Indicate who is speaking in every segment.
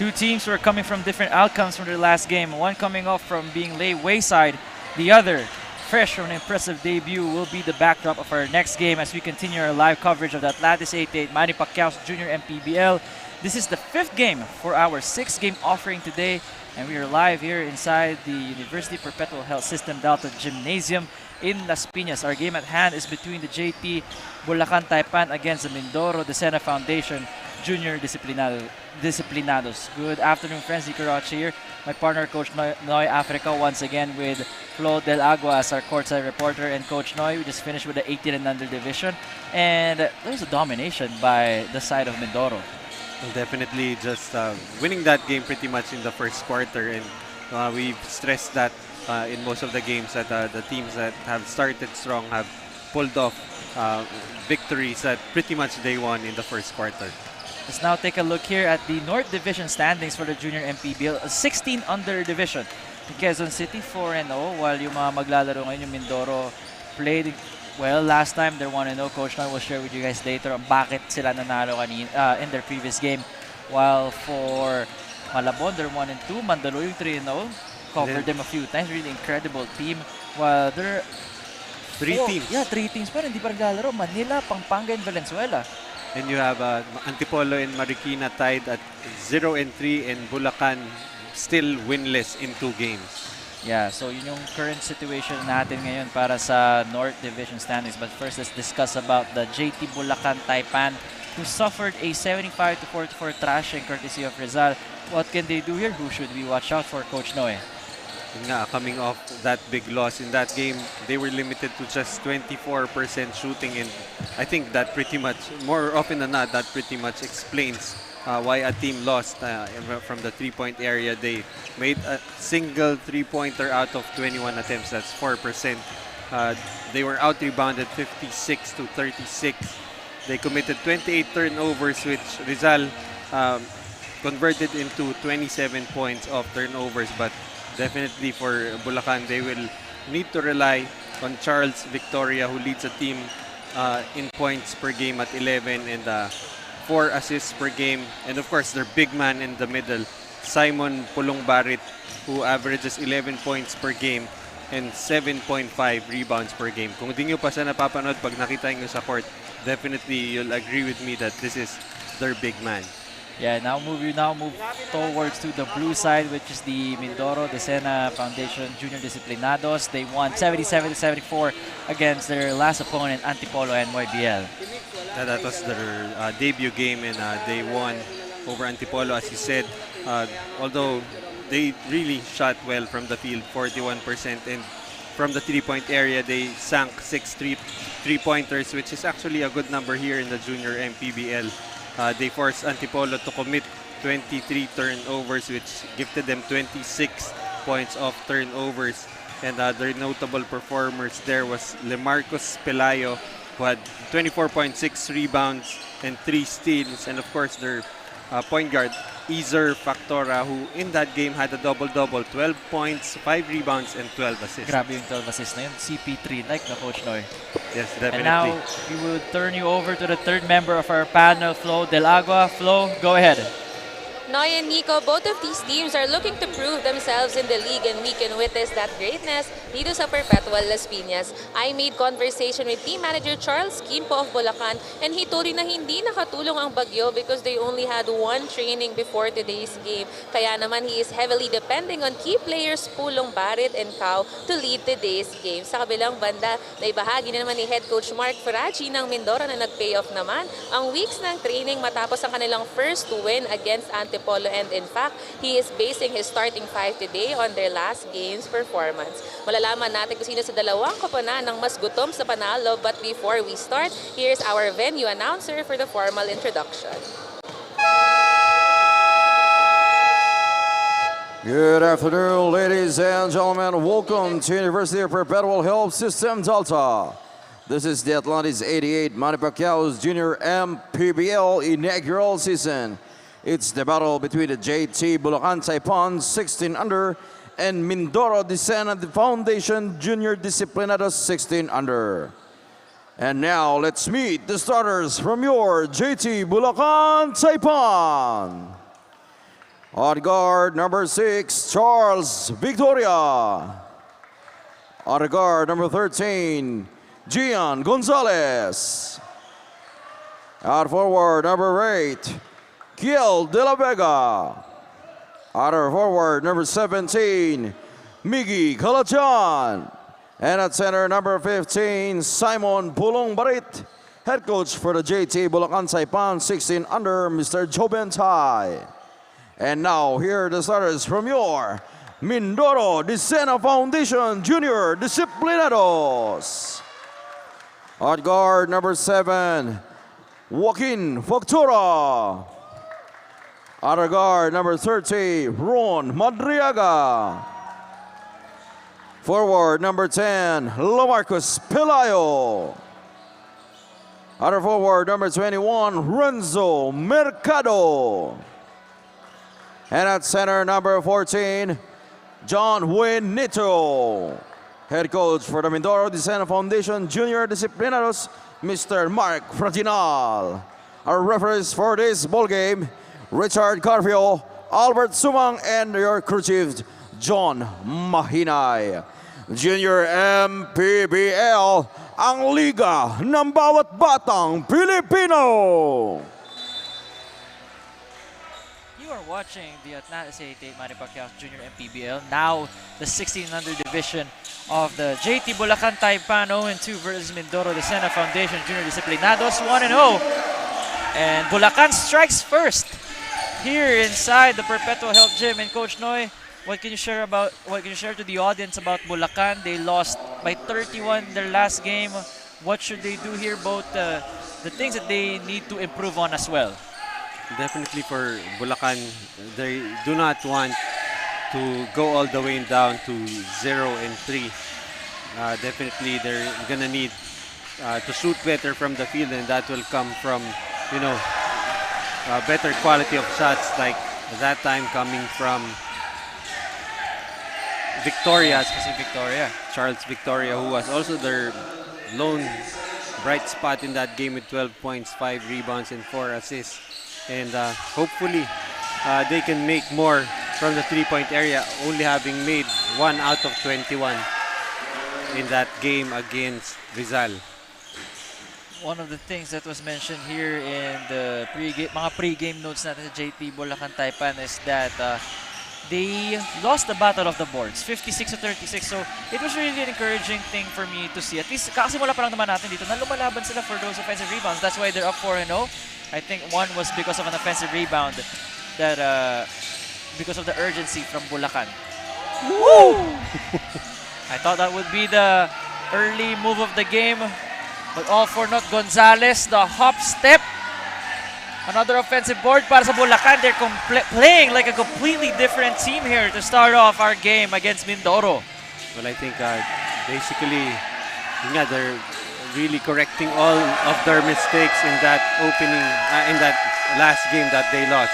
Speaker 1: Two teams who are coming from different outcomes from their last game. One coming off from being laid wayside. The other, fresh from an impressive debut, will be the backdrop of our next game as we continue our live coverage of the Atlantis 88 Manny Pacquiao's Junior MPBL. This is the 5th game for our 6th-game offering today, and we are live here inside the University Perpetual Health System Dalta Gymnasium in Las Piñas. Our game at hand is between the JT Bulacan Taipan against the Mindoro 16U Foundation Junior Disciplinados. Good afternoon, friends. Nico Roche here. My partner, Coach Noy Africa, once again with Flo Del Agua as our courtside reporter. And Coach Noy, we just finished with the 18 and under division. And there was a domination by the side of Mindoro.
Speaker 2: Well, definitely just winning that game pretty much in the first quarter. And we've stressed that in most of the games that the teams that have started strong have pulled off victories that pretty much they won in the first quarter.
Speaker 1: Let's now take a look here at the North Division standings for the Junior MPBL. 16 under division. Quezon City 4-0, while yung mga maglalaro ngayon, yung Mindoro, played well last time. They're 1-0. Coach Noy will share with you guys later on bakit sila nanalo kanina, in their previous game. While for Malabon, they're 1-2. Mandaluyong 3-0. Covered them a few times. Really incredible team. While they're
Speaker 2: three teams.
Speaker 1: Yeah, 3 teams pa rin. Hindi pa naglalaro. Manila, Pampanga, and Valenzuela.
Speaker 2: And you have Antipolo and Marikina tied at 0-3, and Bulacan still winless in 2 games.
Speaker 1: Yeah, so yun yung current situation natin ngayon para sa North Division standings. But first, let's discuss about the JT Bulacan Taipan, who suffered a 75-44 thrashing courtesy of Rizal. What can they do here? Who should we watch out for, Coach Noe?
Speaker 2: Coming off that big loss in that game, they were limited to just 24% shooting, and I think that pretty much, more often than not, that pretty much explains why a team lost from the 3-point area. They made a single 3-pointer out of 21 attempts. That's 4%. They were out-rebounded 56-36. They committed 28 turnovers, which Rizal converted into 27 points of turnovers. But definitely for Bulacan, they will need to rely on Charles Victoria, who leads the team in points per game at 11 and 4 assists per game. And of course, their big man in the middle, Simon Pulong Barit, who averages 11 points per game and 7.5 rebounds per game. Kung di nyo pa siya napapanood, pag nakita nyo sa court, definitely you'll agree with me that this is their big man.
Speaker 1: Yeah, now move towards to the blue side, which is the Mindoro 16U Foundation Junior Disciplinados. They won 77-74 against their last opponent, Antipolo and MPBL.
Speaker 2: That was their debut game, and they won over Antipolo, as you said. Although they really shot well from the field, 41%, and from the 3-point area, they sank 6 three-pointers, which is actually a good number here in the Junior MPBL. They forced Antipolo to commit 23 turnovers, which gifted them 26 points of turnovers. And their notable performers there was Lemarcos Pelayo, who had 24.6 rebounds and 3 steals. And of course, their point guard, Ezer Factora, who in that game had a double-double, 12 points, 5 rebounds, and 12 assists.
Speaker 1: Grabe yung 12 assists na yun. CP3 like na, Coach Noy.
Speaker 2: Yes, definitely.
Speaker 1: And now, we will turn you over to the third member of our panel, Flo Del Agua. Flo, go ahead.
Speaker 3: Noy and Nico, both of these teams are looking to prove themselves in the league, and we can witness that greatness dito sa Perpetual Las Piñas. I made conversation with team manager Charles Quimpo of Bulacan, and he told me na hindi nakatulong ang bagyo because they only had 1 training before today's game. Kaya naman he is heavily depending on key players Pulong Barit and Cao to lead today's game. Sa kabilang banda, naibahagi na naman ni head coach Mark Faraci ng Mindoro na nag-payoff naman ang weeks ng training matapos ang kanilang first win against Antipolo, and in fact, he is basing his starting 5 today on their last game's performance. Malalaman natin kung sino sa dalawang koponan ng mas gutom sa panalo, but before we start, here's our venue announcer for the formal introduction.
Speaker 4: Good afternoon, ladies and gentlemen. Welcome to University of Perpetual Health System Dalta. This is the Atlantis 88 Manny Pacquiao's Junior MPBL inaugural season. It's the battle between the JT Bulacan Taipan 16 under and Mindoro 16U Foundation Junior Disciplinados 16 under. And now let's meet the starters from your JT Bulacan Taipan. On guard, number 6, Charles Victoria. On guard, number 13, Gian Gonzalez. Out forward, number 8, Kiel De La Vega. Outer forward, number 17, Miggy Kalachan. And at center, number 15, Simon Pulong Barit. Head coach for the JT Bulacan Saipan 16 under, Mr. Joben Tai. And now, here are the starters from your Mindoro Disena Foundation Junior Disciplinados. On guard, number 7, Joaquin Factura. Outer guard, number 30, Ron Madriaga. Forward, number 10, Lamarcus Pelayo. Outer forward, number 21, Renzo Mercado. And at center, number 14, John Wayne Nito. Head coach for the Mindoro Disena Foundation Junior Disciplinados, Mr. Mark Fraginal. Our referees for this ball game, Richard Carfio, Albert Sumang, and your crew chief, John Mahinay. Junior MPBL, ang liga ng bawat batang Pilipino.
Speaker 1: You are watching the Atlantis 88 Manny Pacquiao Junior MPBL, now the 1600 division of the JT Bulacan Taipan 0-2 versus Mindoro Disena Foundation Junior Disciplinados 1-0. And Bulacan strikes first here inside the Perpetual Health Gym. And Coach Noy, what can you share to the audience about Bulacan? They lost by 31 their last game. What should they do here? Both the things that they need to improve on as well.
Speaker 2: Definitely for Bulacan, they do not want to go all the way down to 0-3. Definitely they're gonna need to shoot better from the field, and that will come from, better quality of shots, like that time coming from Victoria, Charles Victoria, who was also their lone bright spot in that game with 12 points, 5 rebounds, and 4 assists. And hopefully they can make more from the three-point area, only having made 1 out of 21 in that game against Rizal.
Speaker 1: One of the things that was mentioned here in the pre-game notes natin sa JT Bulacan Taipan is that they lost the battle of the boards, 56-36. So it was really an encouraging thing for me to see. At least kakasimula pa lang naman natin dito na lumalaban sila for those offensive rebounds. That's why they're up 4-0. I think one was because of an offensive rebound that because of the urgency from Bulacan. Woo! I thought that would be the early move of the game, but all for naught. Gonzalez, the hop step. Another offensive board para sa Bulacan. They're playing like a completely different team here to start off our game against Mindoro.
Speaker 2: Well, I think basically, they're really correcting all of their mistakes in that opening, in that last game that they lost.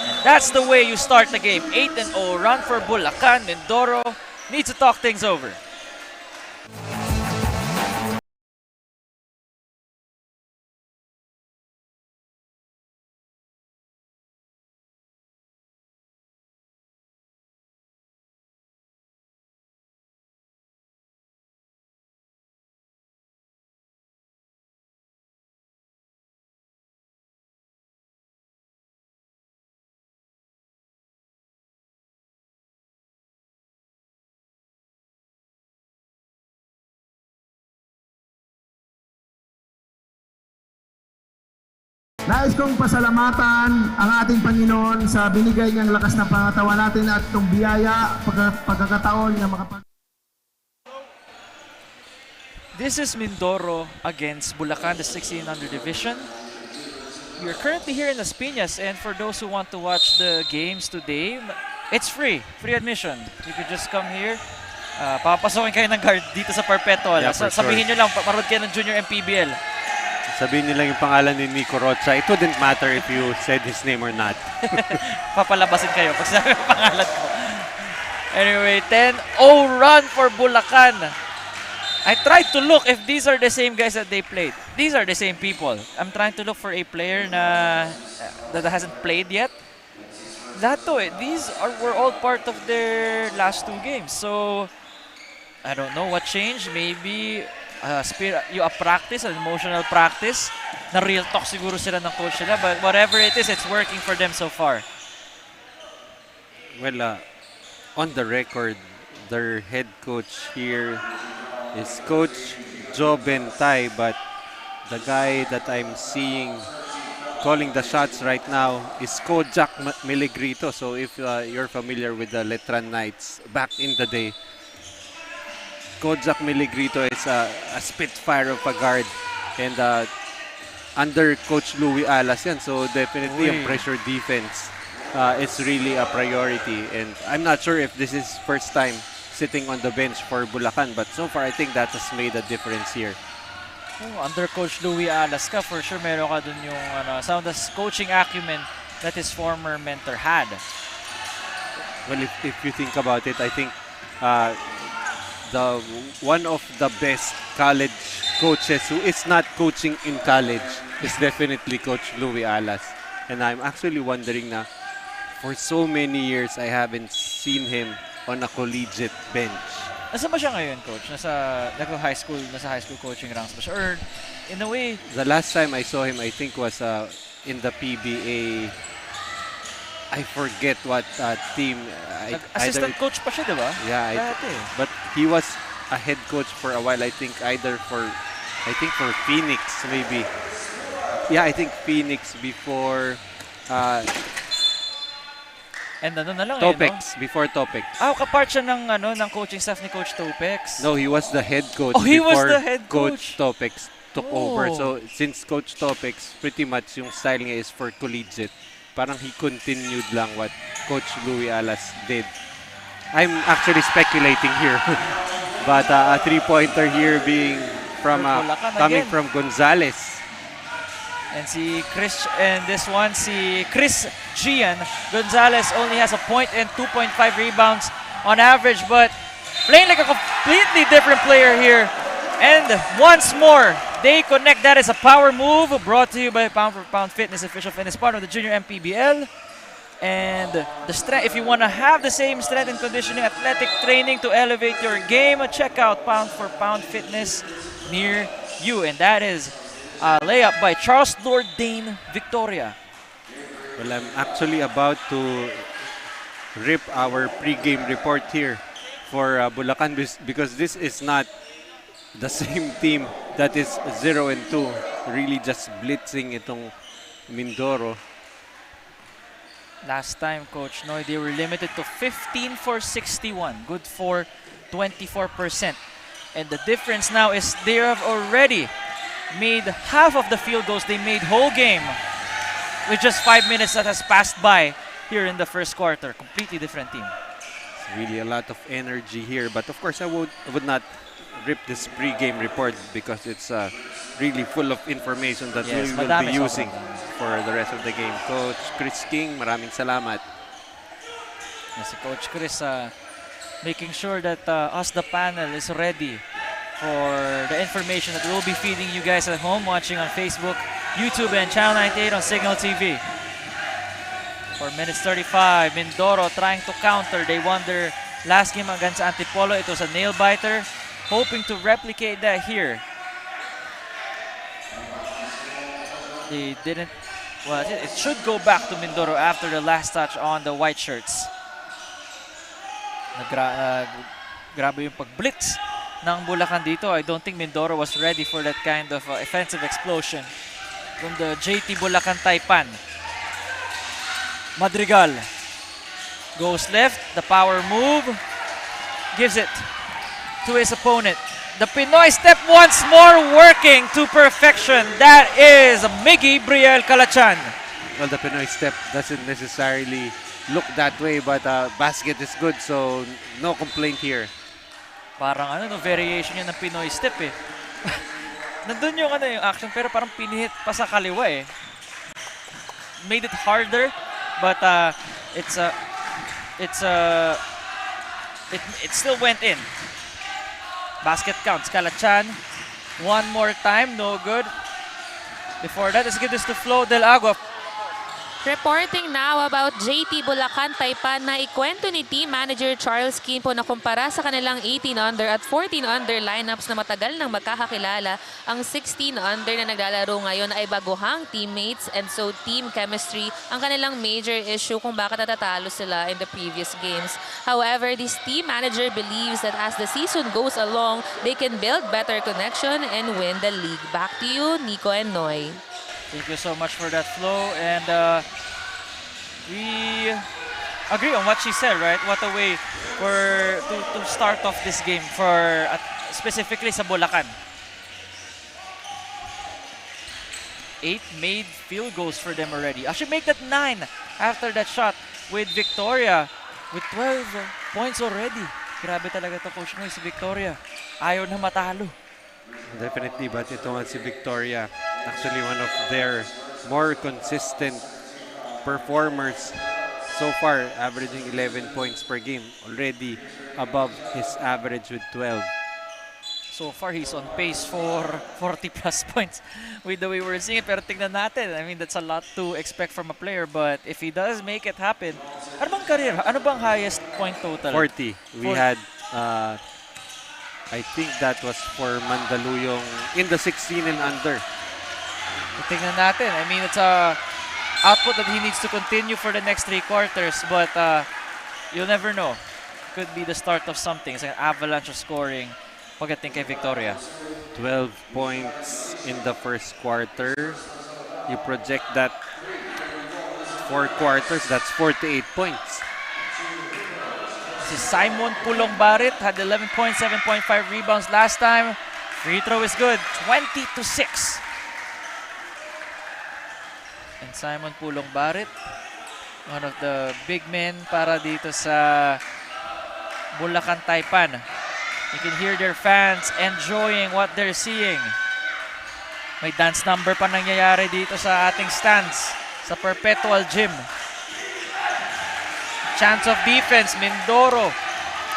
Speaker 1: And that's the way you start the game. 8-0 run for Bulacan. Mindoro needs to talk things over.
Speaker 5: Nais kong pasalamatan ang ating Panginoon sa binigay niyang lakas na pangatawan natin at itong biyaya, pagkakataon niya makapag...
Speaker 1: This is Mindoro against Bulacan, the 1600 division. We are currently here in Las Piñas, and for those who want to watch the games today, it's free admission. You could just come here. Papasokin kayo ng guard dito sa Perpetual.
Speaker 2: Yeah,
Speaker 1: Sabihin nyo lang, maroon kayo ng Junior MPBL.
Speaker 2: Sabihin nyo lang yung pangalan ni Nico Rocha. It wouldn't matter if you said his name or not.
Speaker 1: Papalabasin kayo pag sabi yung pangalan ko. Anyway, 10-0 run for Bulacan. I tried to look if these are the same guys that they played. These are the same people. I'm trying to look for a player that hasn't played yet. were all part of their last 2 games. So I don't know what changed. Maybe a practice, an emotional practice. Na real talk siguro sila ng coach nila. But whatever it is, it's working for them so far.
Speaker 2: Well, on the record, their head coach here is Coach Joe Bentay, but the guy that I'm seeing calling the shots right now is Coach Jack Miligrito. So if you're familiar with the Letran Knights back in the day, Coach Jack Miligrito is a spitfire of a guard, and under Coach Louie Alas yan. So definitely yung pressure defense is really a priority, and I'm not sure if this is first time sitting on the bench for Bulacan, but so far I think that has made a difference here.
Speaker 1: Under Coach Louie Alas ka, for sure meron ka dun yung some of the coaching acumen that his former mentor had.
Speaker 2: Well, if you think about it, I think one of the best college coaches who is not coaching in college is definitely Coach Louie Alas. And I'm actually wondering na for so many years I haven't seen him on a collegiate bench.
Speaker 1: Nasaan ba siya ngayon, Coach? Nasa high school coaching ranks ba siya? Or in a way,
Speaker 2: The last time I saw him, I think, was in the PBA. I forget what team.
Speaker 1: assistant coach pa siya, di ba?
Speaker 2: Yeah,
Speaker 1: Dati.
Speaker 2: but he was a head coach for a while. I think for Phoenix maybe. Yeah, I think Phoenix before
Speaker 1: And ano na lang
Speaker 2: Topex, before Topex.
Speaker 1: Kapart siya ng coaching staff ni Coach Topex.
Speaker 2: No, he was the head coach
Speaker 1: Oh, he was
Speaker 2: before
Speaker 1: the head
Speaker 2: Coach Topex took over.
Speaker 1: Oh.
Speaker 2: So since Coach Topex, pretty much yung style niya is for collegiate. Parang he continued lang what Coach Louie Alas did. I'm actually speculating here. But a three-pointer here being from coming
Speaker 1: again.
Speaker 2: from Gonzales.
Speaker 1: And Chris Gian Gonzalez only has a point and 2.5 rebounds on average, but playing like a completely different player here. And once more, they connect. That is a power move brought to you by Pound for Pound Fitness, official fitness partner of the Junior MPBL. And the strength, if you want to have the same strength and conditioning, athletic training to elevate your game, check out Pound for Pound Fitness near you. And that is layup by Charles Lordane Victoria.
Speaker 2: Well, I'm actually about to rip our pre-game report here for Bulacan because this is not the same team that is 0-2, really just blitzing itong Mindoro.
Speaker 1: Last time, Coach Noy, they were limited to 15 for 61, good for 24%. And the difference now is they have already made half of the field goals they made whole game with just 5 minutes that has passed by here in the first quarter. Completely different team.
Speaker 2: It's really a lot of energy here, but of course I would not rip this pre-game report because it's really full of information that we will be using for the rest of the game. Coach Chris King, maraming salamat.
Speaker 1: Si Coach Chris making sure that us, the panel, is ready for the information that we'll be feeding you guys at home watching on Facebook, YouTube, and Channel 98 on Signal TV. 4 minutes 35, Mindoro trying to counter. They won their last game against Antipolo. It was a nail-biter, hoping to replicate that here. They didn't. Well, it should go back to Mindoro after the last touch on the white shirts. Grabe yung pag-blitz ng Bulacan dito. I don't think Mindoro was ready for that kind of offensive explosion from the JT Bulacan Taipan. Madrigal goes left, the power move, gives it to his opponent. The Pinoy step once more working to perfection. That is Miggy Briel Calachan.
Speaker 2: Well, the Pinoy step doesn't necessarily look that way, but basket is good, so no complaint here.
Speaker 1: Parang variation yun ng Pinoy step eh. Nandun yung yung action, pero parang pinihit pa sa kaliwa eh. Made it harder, but it still went in. Basket counts. Calachan, one more time, no good. Before that, let's give this to Flo Del Agua.
Speaker 3: Reporting now about JT Bulacan Taipan na ikwento ni team manager Charles Quimpo na kumpara sa kanilang 18 under at 14 under lineups na matagal nang magkakakilala, ang 16 under na naglalaro ngayon ay baguhang teammates and so team chemistry ang kanilang major issue kung bakit natatalo sila in the previous games. However, this team manager believes that as the season goes along, they can build better connection and win the league. Back to you, Nico and Noy.
Speaker 1: Thank you so much for that, Flo. And we agree on what she said, right? What a way to start off this game for specifically sa Bulacan. 8 made field goals for them already. I should make that 9 after that shot with Victoria with 12 points already. Grabe talaga to, Coach Noy, si Victoria. Ayaw na matalo.
Speaker 2: Definitely, but ito nga si Victoria, actually one of their more consistent performers so far, averaging 11 points per game, already above his average with 12.
Speaker 1: So far, he's on pace for 40 plus points with the way we're seeing it. Pero tignan natin, I mean, that's a lot to expect from a player, but if he does make it happen, ano bang career? Ano bang highest point total?
Speaker 2: 40. We had I think that was for Mandaluyong in the 16 and under.
Speaker 1: Tingnan natin. I mean, it's a output that he needs to continue for the next 3 quarters, but you'll never know. Could be the start of something. It's an avalanche of scoring pagdating kay Victoria.
Speaker 2: 12 points in the first quarter. You project that 4 quarters, that's 48 points.
Speaker 1: Si Simon Pulong Barit had 11 points, 7.5 rebounds last time. Free throw is good, 20-6. And Simon Pulong Barit, one of the big men para dito sa Bulacan Taipan. You can hear their fans enjoying what they're seeing. May dance number pa nangyayari dito sa ating stands sa Perpetual Gym. Chance of defense, Mindoro.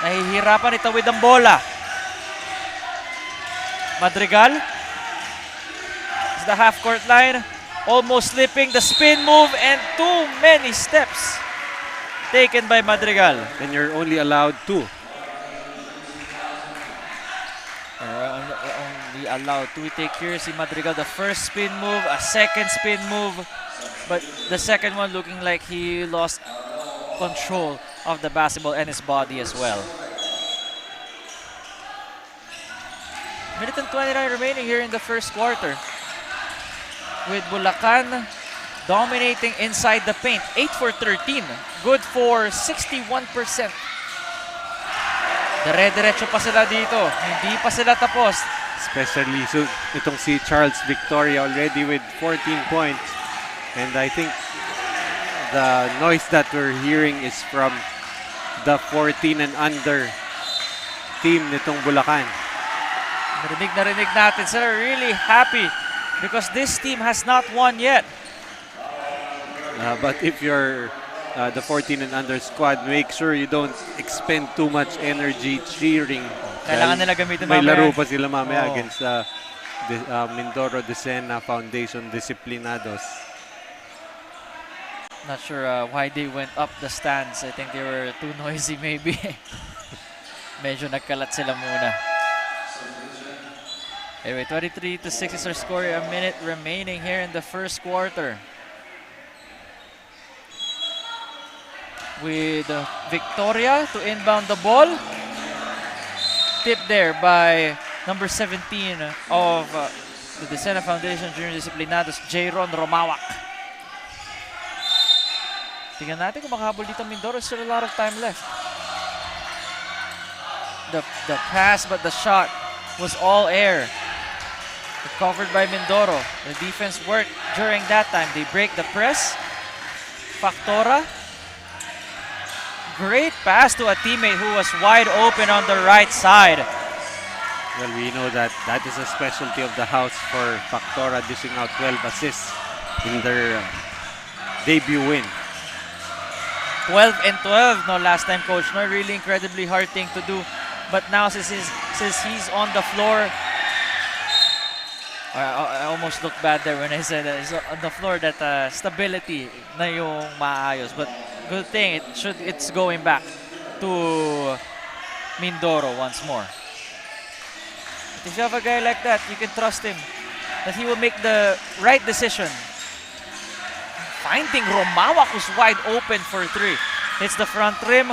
Speaker 1: Nahihirapan itawid ang bola. Madrigal is the half-court line. Almost slipping the spin move and too many steps taken by Madrigal.
Speaker 2: And you're only allowed 2.
Speaker 1: Only allowed 2. Take here si Madrigal. The first spin move, a second spin move. But the second one looking like he lost control of the basketball and his body as well. Minute and 29 remaining here in the first quarter. With Bulacan dominating inside the paint. 8 for 13. Good for 61%. Dire-diretso pa sila dito. Hindi pa sila tapos.
Speaker 2: Especially so, itong si Charles Victoria already with 14 points. And I think the noise that we're hearing is from the 14 and under team nitong Bulacan.
Speaker 1: Narinig natin sila, really happy because this team has not won yet.
Speaker 2: But if you're the 14 and under squad, make sure you don't expend too much energy cheering.
Speaker 1: Kailangan nila gamitin
Speaker 2: may
Speaker 1: mamaya.
Speaker 2: laro pa sila mamaya against Mindoro 16U Foundation Disciplinados.
Speaker 1: Not sure why they went up the stands. I think they were too noisy maybe. Medyo nagkalat sila muna. Anyway, 23-6 is our score. A minute remaining here in the first quarter. With Victoria to inbound the ball. Tipped there by number 17 of the Desena Foundation Junior Disciplinados, Jayron Romawak. Tingnan natin kung makahabol dito Mindoro. Still a lot of time left. The pass but the shot was all air. Recovered by Mindoro. The defense worked during that time. They break the press. Factora. Great pass to a teammate who was wide open on the right side.
Speaker 2: Well, we know that that is a specialty of the house for Factora, dishing out 12 assists in their debut win.
Speaker 1: 12 and 12 no last time, Coach. No, really incredibly hard thing to do. But now since he's on the floor, almost looked bad there when I said that it's on the floor that stability na yung maayos. But good thing it's going back to Mindoro once more. But if you have a guy like that, you can trust him that he will make the right decision. Finding Romawak, who's wide open for 3. Hits the front rim.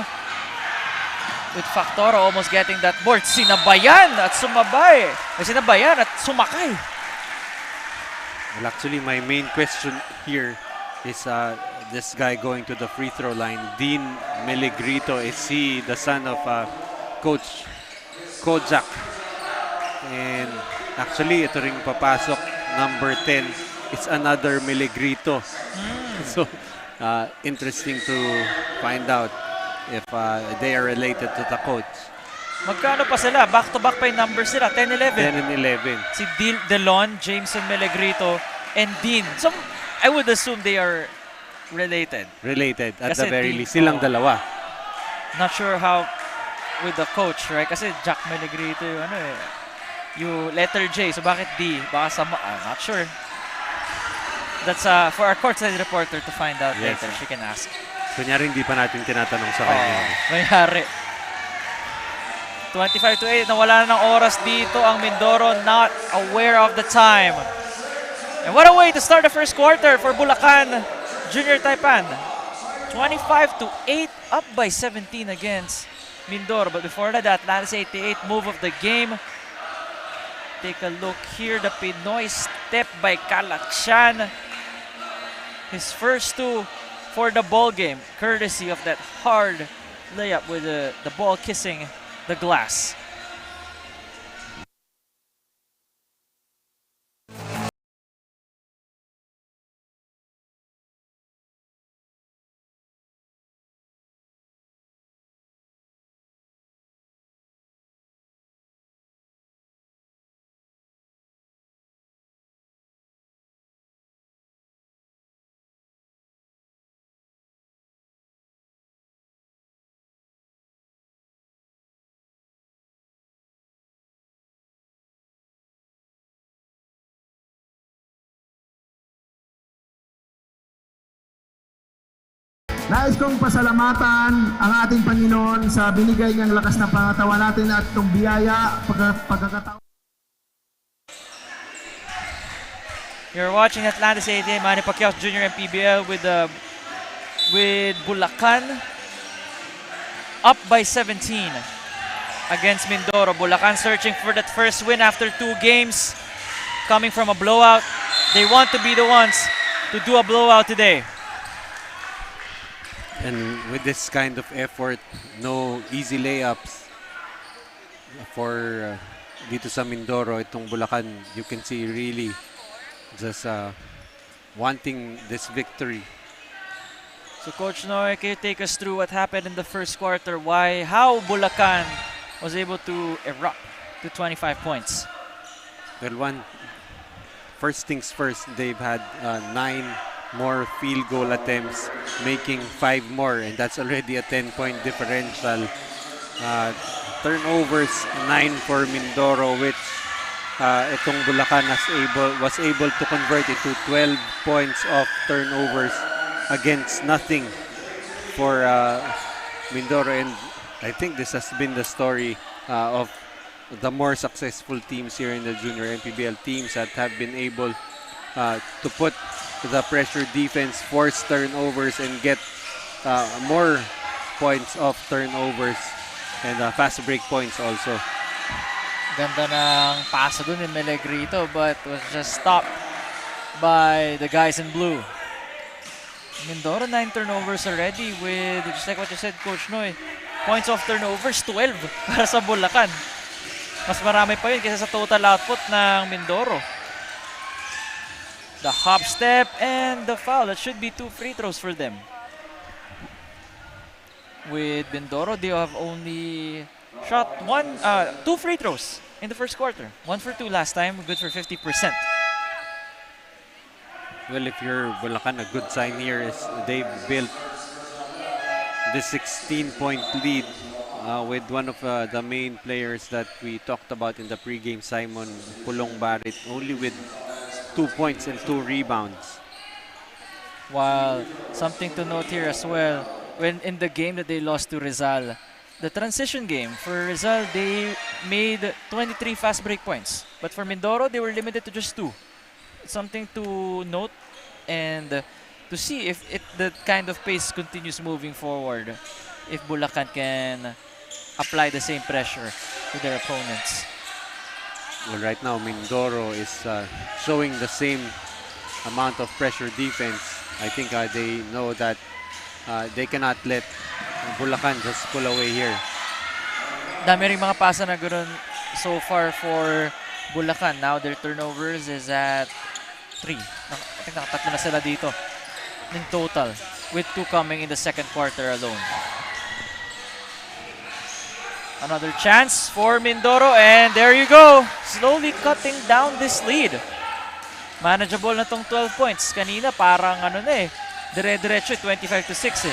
Speaker 1: With Factoro almost getting that board. Sinabayan at sumabay. Sinabayan at sumakay.
Speaker 2: Well, actually, my main question here is this guy going to the free throw line. Dean Melegrito, is he the son of Coach Kojak? And actually, ito ring papasok, number 10. It's another Melegrito. So, interesting to find out if they are related to the coach.
Speaker 1: Magkano pa sila? Back-to-back pa yung numbers sila. 10-11.
Speaker 2: 10 and 11.
Speaker 1: Si Delon, Jameson Melegrito, and Dean. So, I would assume they are related.
Speaker 2: Related, at
Speaker 1: Kasi
Speaker 2: the very
Speaker 1: Dean,
Speaker 2: least. Silang dalawa.
Speaker 1: Not sure how with the coach, right? Kasi Jack Melegrito yung yung letter J. So, bakit D? Baka sa... I'm not sure. That's for our courtside reporter to find out later. She can ask.
Speaker 2: Kunyari, hindi pa natin tinatanong sa kanya.
Speaker 1: Mayari. 25-8. Nawala na ng oras dito ang Mindoro. Not aware of the time. And what a way to start the first quarter for Bulacan Junior Taipan. 25-8. Up by 17 against Mindoro. But before that, the Atlantis 88 move of the game. Take a look here. The Pinoy step by Kalakshan. His first 2 for the ball game, courtesy of that hard layup with the ball kissing the glass.
Speaker 5: Nais kong pasalamatan ang ating Panginoon sa binigay niyang lakas na pangatawan natin at itong biyaya pagkakataon.
Speaker 1: You're watching Atlantis 88, Manny Pacquiao Jr. MPBL with Bulacan up by 17 against Mindoro. Bulacan searching for that first win after 2 games, coming from a blowout. They want to be the ones to do a blowout today.
Speaker 2: And with this kind of effort, no easy layups for dito sa Mindoro. Itong Bulacan, you can see really just wanting this victory.
Speaker 1: So Coach Noy, can you take us through what happened in the first quarter? How Bulacan was able to erupt to 25 points?
Speaker 2: Well, first things first, they've had 9 more field goal attempts, making 5 more, and that's already a 10-point differential. Turnovers, 9 for Mindoro, which itong Bulacan was able to convert it to 12 points of turnovers against nothing for Mindoro. And I think this has been the story of the more successful teams here in the junior MPBL, teams that have been able to put the pressure defense, force turnovers, and get more points of turnovers and fast break points also.
Speaker 1: Ganda ng pasa dun ni Melegrito, but was just stopped by the guys in blue. Mindoro 9 turnovers already with, just like what you said, Coach Noy, points of turnovers 12 para sa Bulacan. Mas marami pa yun kaysa sa total output ng Mindoro. The hop step and the foul. That should be 2 free throws for them. With Mindoro, they have only shot 2 free throws in the first quarter. 1 for 2 last time, good for 50%.
Speaker 2: Well, if you're Bulacan, a good sign here is they've built the 16-point lead with one of the main players that we talked about in the pregame, Simon Pulong Barret, only with 2 2 points and 2 rebounds.
Speaker 1: While something to note here as well, when in the game that they lost to Rizal, the transition game for Rizal, they made 23 fast break points. But for Mindoro, they were limited to just 2. It's something to note and to see if the kind of pace continues moving forward. If Bulacan can apply the same pressure to their opponents.
Speaker 2: Well, right now, Mindoro is showing the same amount of pressure defense. I think they know that they cannot let Bulacan just pull away here.
Speaker 1: Dami rin mga pasa na ganoon so far for Bulacan. Now their turnovers is at 3. I think nakatatlo na sila dito in total, with 2 coming in the second quarter alone. Another chance for Mindoro, and there you go. Slowly cutting down this lead. Manageable na tong 12 points. Kanina parang ano na dire-diretso 25-6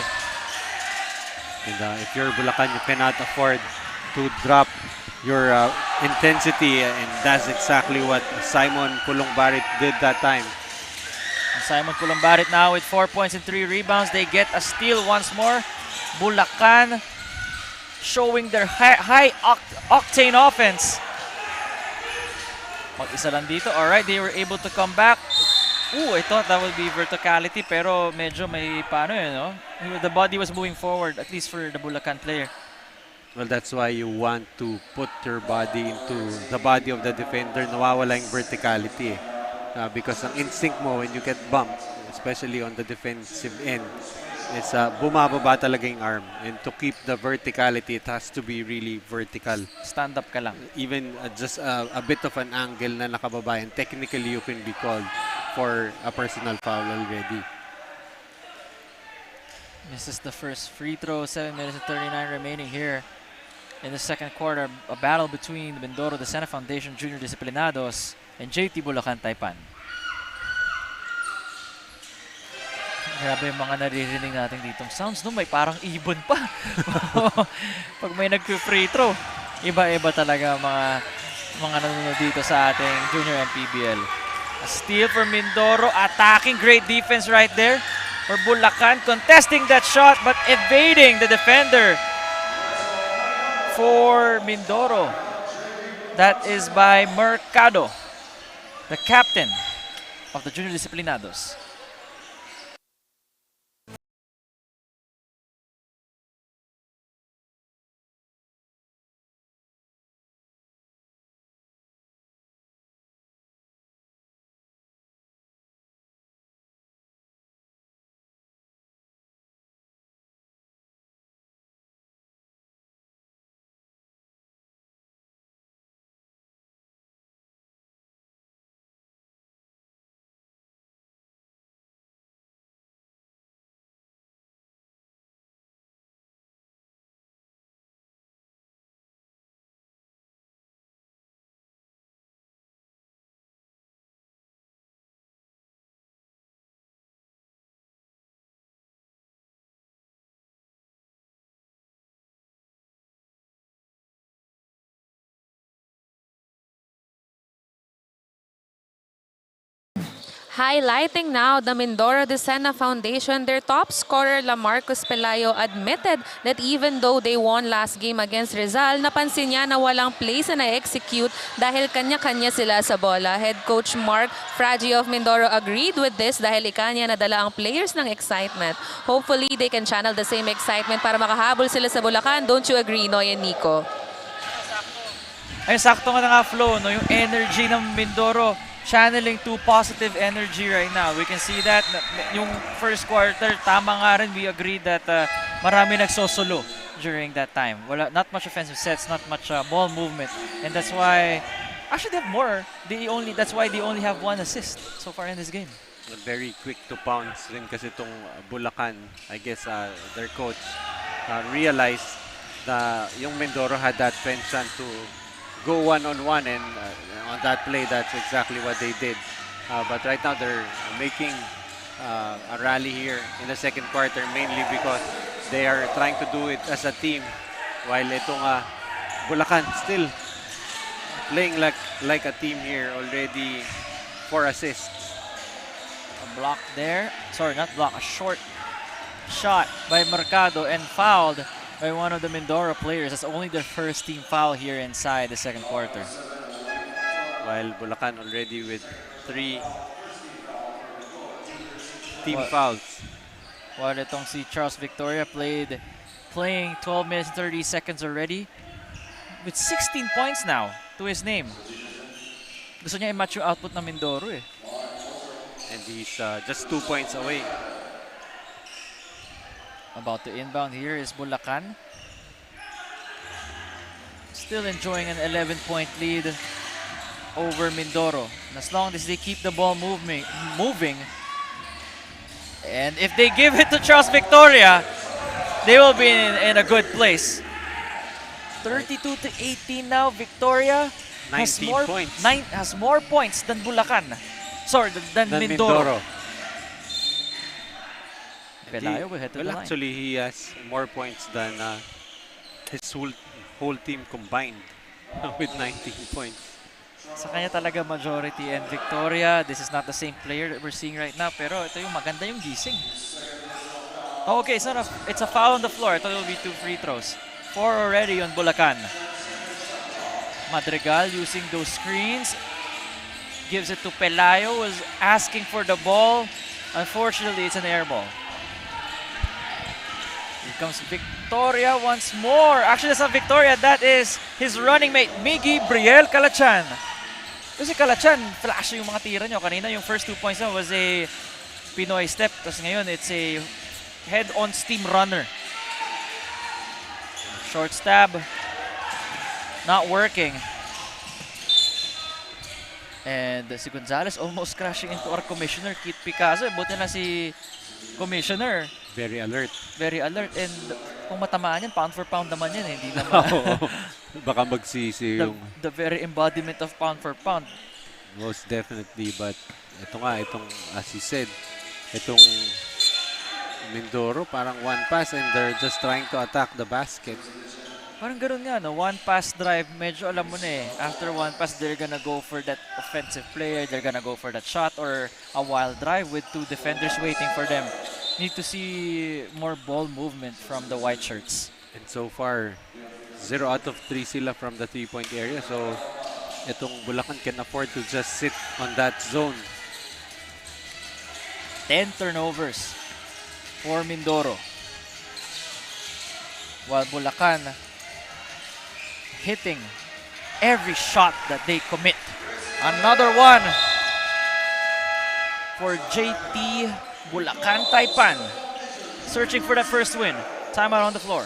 Speaker 2: And if you're Bulacan, you cannot afford to drop your intensity, and that's exactly what Simon Pulongbarit did that time.
Speaker 1: And Simon Pulongbarit now with 4 points and 3 rebounds. They get a steal once more. Bulacan showing their high octane offense. Mag-isa lang dito. Alright, they were able to come back. Ooh, I thought that would be verticality, pero medyo may paano yun, no? The body was moving forward, at least for the Bulacan player.
Speaker 2: Well, that's why you want to put your body into the body of the defender. Nawawala yung verticality because ang instinct mo when you get bumped, especially on the defensive end, is bumababa talaga yung arm. And to keep the verticality, it has to be really vertical.
Speaker 1: Stand up ka lang.
Speaker 2: Even just a bit of an angle na nakababa, and technically you can be called for a personal foul already.
Speaker 1: This is the first free throw. 7 minutes and 39 remaining here in the second quarter. A battle between the Mindoro de Sena Foundation Junior Disciplinados and JT Bulacan Taipan. Grabe yung mga naririnig natin ditong sounds, no? May parang ibon pa. Pag may nag-free throw, iba-iba talaga mga nanonood dito sa ating Junior MPBL. A steal for Mindoro, attacking, great defense right there for Bulacan, contesting that shot but evading the defender for Mindoro. That is by Mercado, the captain of the Junior Disciplinados.
Speaker 3: Highlighting now the Mindoro de Sena Foundation, their top scorer Lamarcus Pelayo admitted that even though they won last game against Rizal, napansin niya na walang plays na na-execute dahil kanya-kanya sila sa bola. Head coach Mark Fragi of Mindoro agreed with this dahil ikanya nadala ang players ng excitement. Hopefully, they can channel the same excitement para makahabol sila sa Bulacan. Don't you agree, Noy and Nico?
Speaker 1: Ay, sakto nga flow, no? Yung energy ng Mindoro, channeling to positive energy right now. We can see that yung first quarter, tama nga rin, we agreed that marami nagsosolo during that time. Not much offensive sets, not much ball movement. And that's why, actually they have more. That's why they only have 1 assist so far in this game.
Speaker 2: Very quick to bounce rin kasi itong Bulacan. I guess their coach realized that yung Mindoro had that penchant to go one-on-one, and on that play, that's exactly what they did. But right now, they're making a rally here in the second quarter, mainly because they are trying to do it as a team, while itong Bulacan still playing like a team here, already 4 assists.
Speaker 1: A block there. Sorry, not block. A short shot by Mercado and fouled by one of the Mindoro players. That's only their first team foul here inside the second quarter.
Speaker 2: While Bulacan already with 3 team fouls.
Speaker 1: While itong si Charles Victoria playing 12 minutes and 30 seconds already with 16 points now to his name. Gusto niya i-match yung output ng Mindoro eh.
Speaker 2: And he's just 2 points away.
Speaker 1: About to inbound here is Bulacan. Still enjoying an 11-point lead over Mindoro. And as long as they keep the ball moving, and if they give it to Charles Victoria, they will be in a good place. 32-18 now. Victoria has
Speaker 2: 19
Speaker 1: more
Speaker 2: points.
Speaker 1: has more points than Bulacan. Sorry, than Mindoro. Pelayo will head to the line.
Speaker 2: Actually, he has more points than his whole team combined with 19 points.
Speaker 1: Sa kanya talaga majority, and Victoria, this is not the same player that we're seeing right now, pero ito yung maganda yung gising. Oh, okay, it's a foul on the floor. I thought it would be 2 free throws. 4 already on Bulacan. Madrigal using those screens. Gives it to Pelayo, who's asking for the ball. Unfortunately, it's an air ball. Here comes Victoria once more. Actually, that's not Victoria. That is his running mate, Miggy Briel Calachan. Kasi Calachan, flash yung mga tira nyo. Kanina yung first 2 points na was a Pinoy step. Tapos ngayon, it's a head-on steam runner. Short stab. Not working. And si Gonzalez almost crashing into our commissioner, Kit Picasso. Buti na si commissioner.
Speaker 2: Very alert.
Speaker 1: Very alert. And kung matamaan yan, pound for pound naman yan. Hindi naman.
Speaker 2: Baka magsisi yung...
Speaker 1: The very embodiment of pound for pound.
Speaker 2: Most definitely. But itong, as he said, itong Mindoro, parang one pass and they're just trying to attack the basket.
Speaker 1: Parang ganun nga, no? One pass drive, medyo alam mo na eh. After one pass, they're gonna go for that offensive player, they're gonna go for that shot or a wild drive with 2 defenders waiting for them. Need to see more ball movement from the white shirts.
Speaker 2: And so far, 0 out of 3 sila from the 3-point area. So, itong Bulacan can afford to just sit on that zone.
Speaker 1: 10 turnovers for Mindoro. While Bulacan hitting every shot that they commit. Another one for JT Bulacan Taipan. Searching for that first win. Timeout on the floor.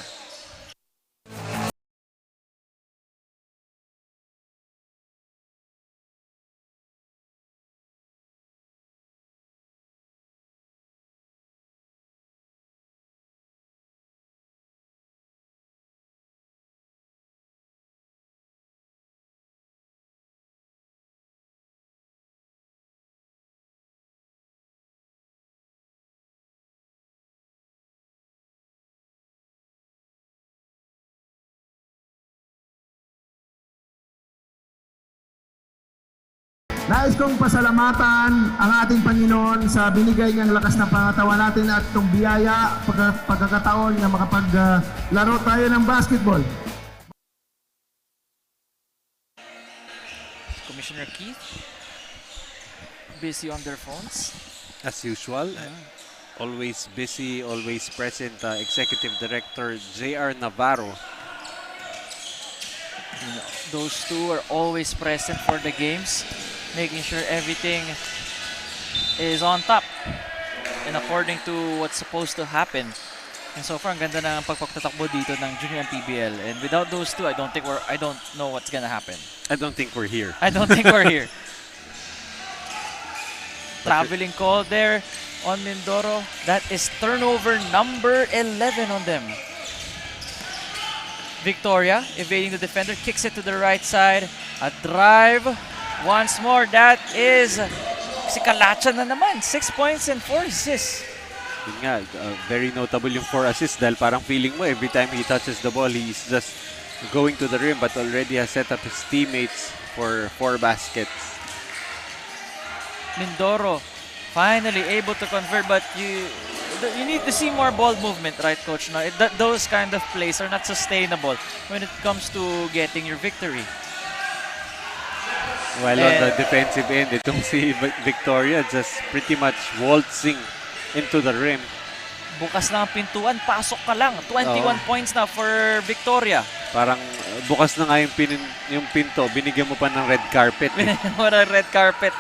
Speaker 5: Nais kong pasalamatan ang ating Panginoon sa binigay niyang lakas na pangatawan natin at itong biyaya, pagkakataon na makapaglaro tayo ng basketball.
Speaker 1: Commissioner Keith, busy on their phones.
Speaker 2: As usual, always busy, always present. Executive Director J.R. Navarro.
Speaker 1: Those two are always present for the games, making sure everything is on top and according to what's supposed to happen. And so far, ang ganda ng pagpagtatakbo dito ng Junior MPBL. And without those two, I don't know what's gonna happen.
Speaker 2: I don't think we're here.
Speaker 1: I don't think we're here. Traveling call there on Mindoro. That is turnover number 11 on them. Victoria evading the defender, kicks it to the right side. A drive once more. That is si Calachan na naman. 6 points and 4 assists.
Speaker 2: Yun nga, very notable yung 4 assists dahil parang feeling mo every time he touches the ball, he's just going to the rim but already has set up his teammates for 4 baskets.
Speaker 1: Mindoro finally able to convert, but you need to see more ball movement, right, Coach? No, those kind of plays are not sustainable when it comes to getting your victory.
Speaker 2: While on the defensive end, itong si Victoria just pretty much waltzing into the rim.
Speaker 1: Bukas na ang pintuan, pasok ka lang. 21 points na for Victoria.
Speaker 2: Parang bukas na nga yung pinto, binigyan mo pa ng red carpet.
Speaker 1: What a red carpet.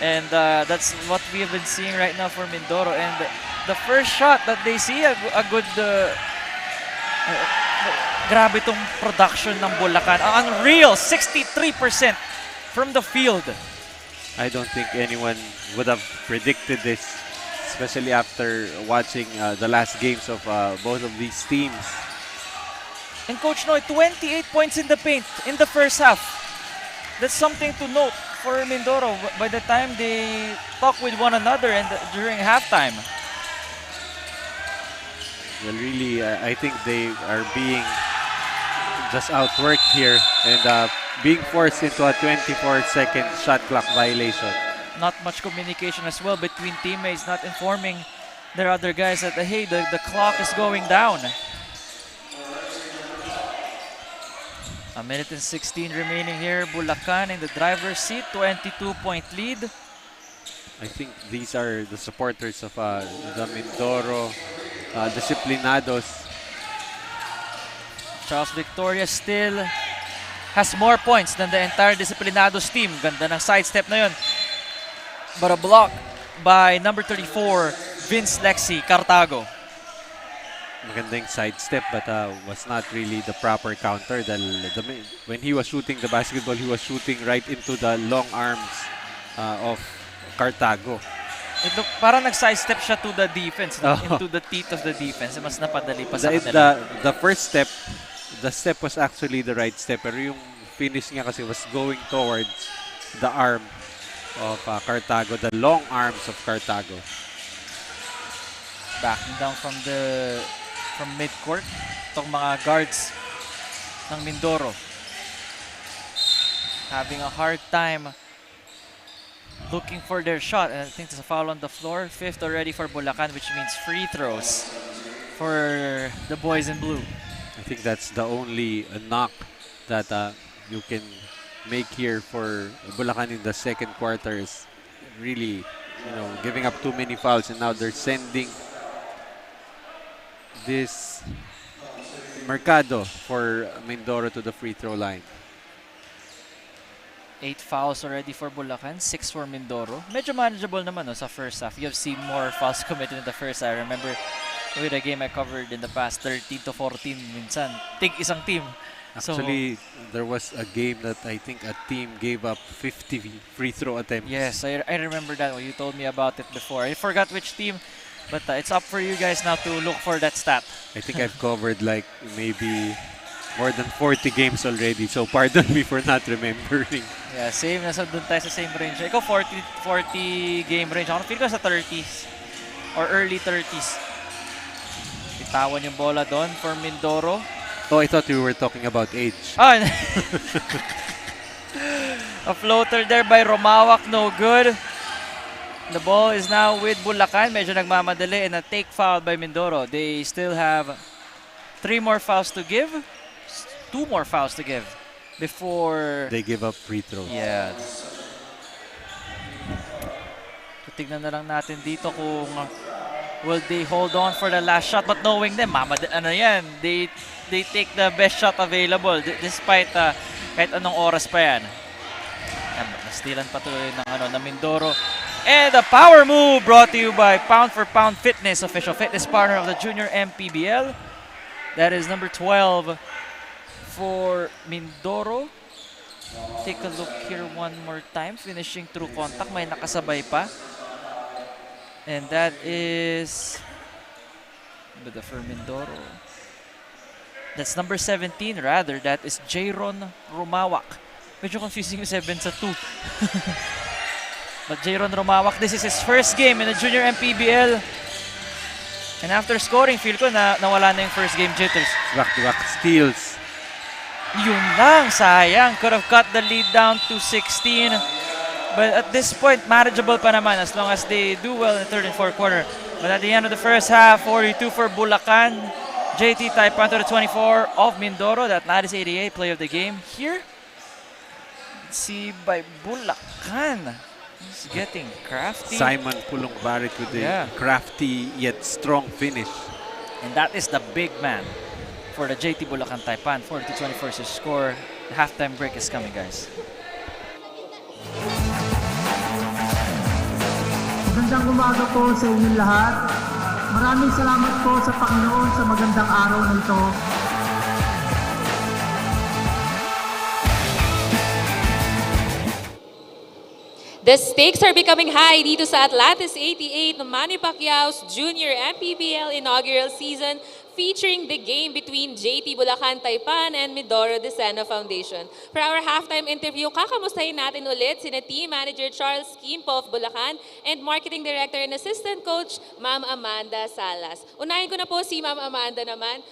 Speaker 1: And that's what we have been seeing right now for Mindoro. And the first shot that they see, a good... grabe itong production ng Bulacan. Unreal, 63% from the field.
Speaker 2: I don't think anyone would have predicted this, especially after watching the last games of both of these teams.
Speaker 1: And Coach Noy, 28 points in the paint in the first half. That's something to note for Mindoro by the time they talk with one another and during halftime.
Speaker 2: Well, really, I think they are being just outworked here and being forced into a 24-second shot clock violation.
Speaker 1: Not much communication as well between teammates, not informing their other guys that, hey, the clock is going down. A minute and 16 remaining here. Bulacan in the driver's seat, 22-point lead.
Speaker 2: I think these are the supporters of the Mindoro Disciplinados.
Speaker 1: Charles Victoria still has more points than the entire Disciplinados team. Ganda ng sidestep na yun. But a block by number 34, Vince Lexi Cartago.
Speaker 2: Magandang sidestep but was not really the proper counter. When he was shooting the basketball, he was shooting right into the long arms of Cartago.
Speaker 1: It looked, parang nag-sidestep siya to the defense, into the teeth of the defense. Mas napadali pa sa kanila.
Speaker 2: The first step, the step was actually the right step. Pero yung finish niya kasi was going towards the arm of Cartago, the long arms of Cartago.
Speaker 1: Backing down from mid-court, itong mga guards ng Mindoro. Having a hard time looking for their shot, and I think there's a foul on the floor. 5th already for Bulacan, which means free throws for the boys in blue.
Speaker 2: I think that's the only knock that you can make here for Bulacan in the second quarter is really, giving up too many fouls, and now they're sending this Mercado for Mindoro to the free throw line.
Speaker 1: 8 fouls already for Bulacan, 6 for Mindoro. Medyo manageable naman sa first half. You have seen more fouls committed in the first half. I remember with a game I covered in the past, 13 to 14 minsan. Tig isang team.
Speaker 2: Actually, there was a game that I think a team gave up 50 free throw attempts.
Speaker 1: Yes, I remember that one. You told me about it before. I forgot which team, but it's up for you guys now to look for that stat.
Speaker 2: I think I've covered like maybe more than 40 games already, so pardon me for not remembering.
Speaker 1: Yeah, same. Nasa doon tayo sa same range. Ikaw 40 game range. Ako feel ko sa 30s or early 30s. Bitawan yung bola doon for Mindoro.
Speaker 2: Oh, I thought you were talking about age.
Speaker 1: Oh, a floater there by Romawak, no good. The ball is now with Bulacan. Medyo nagmamadali, and a take foul by Mindoro. They still have 3 more fouls to give. 2 more fouls to give before
Speaker 2: they give up free throws.
Speaker 1: Yeah. So, tignan na lang natin dito kung will they hold on for the last shot, but knowing them, they take the best shot available despite kahit anong oras pa yan. Nastilan pa tuloy ng Mindoro. And a power move brought to you by Pound for Pound Fitness, official fitness partner of the Junior MPBL. That is number 12 for Mindoro. Take a look here one more time. Finishing through contact. May nakasabay pa. And that is for Mindoro. That's number 17 rather. That is Jayron Rumawak. Medyo confusing yung 7 sa 2. But Jayron Rumawak, this is his first game in the Junior MPBL. And after scoring, feel ko na nawala na yung first game jitters.
Speaker 2: Back-to-back steals.
Speaker 1: Yun lang, sayang. Could have cut the lead down to 16. But at this point, manageable pa naman as long as they do well in the third and fourth quarter. But at the end of the first half, 42 for Bulacan. JT Taipan to the 24 of Mindoro. That Lattice 88 play of the game here. Let's see by Bulacan. He's getting crafty.
Speaker 2: Simon Pulong Barrett with a crafty yet strong finish.
Speaker 1: And that is the big man for the JT Bulacan Taipan. 42-24 is his score. The halftime break is coming, guys.
Speaker 5: Magandang umaga po sa inyong lahat. Maraming salamat po sa Panginoon sa magandang araw na ito.
Speaker 3: The stakes are becoming high dito sa Lattice 88 ng Manny Pacquiao's Junior MPBL Inaugural Season featuring the game between JT Bulacan Taipan and Mindoro 16U Foundation. For our halftime interview, kakamustahin natin ulit sina Team Manager Charles Kimpo of Bulacan and Marketing Director and Assistant Coach Ma'am Amanda Salas. Unahin ko na po si Ma'am Amanda naman.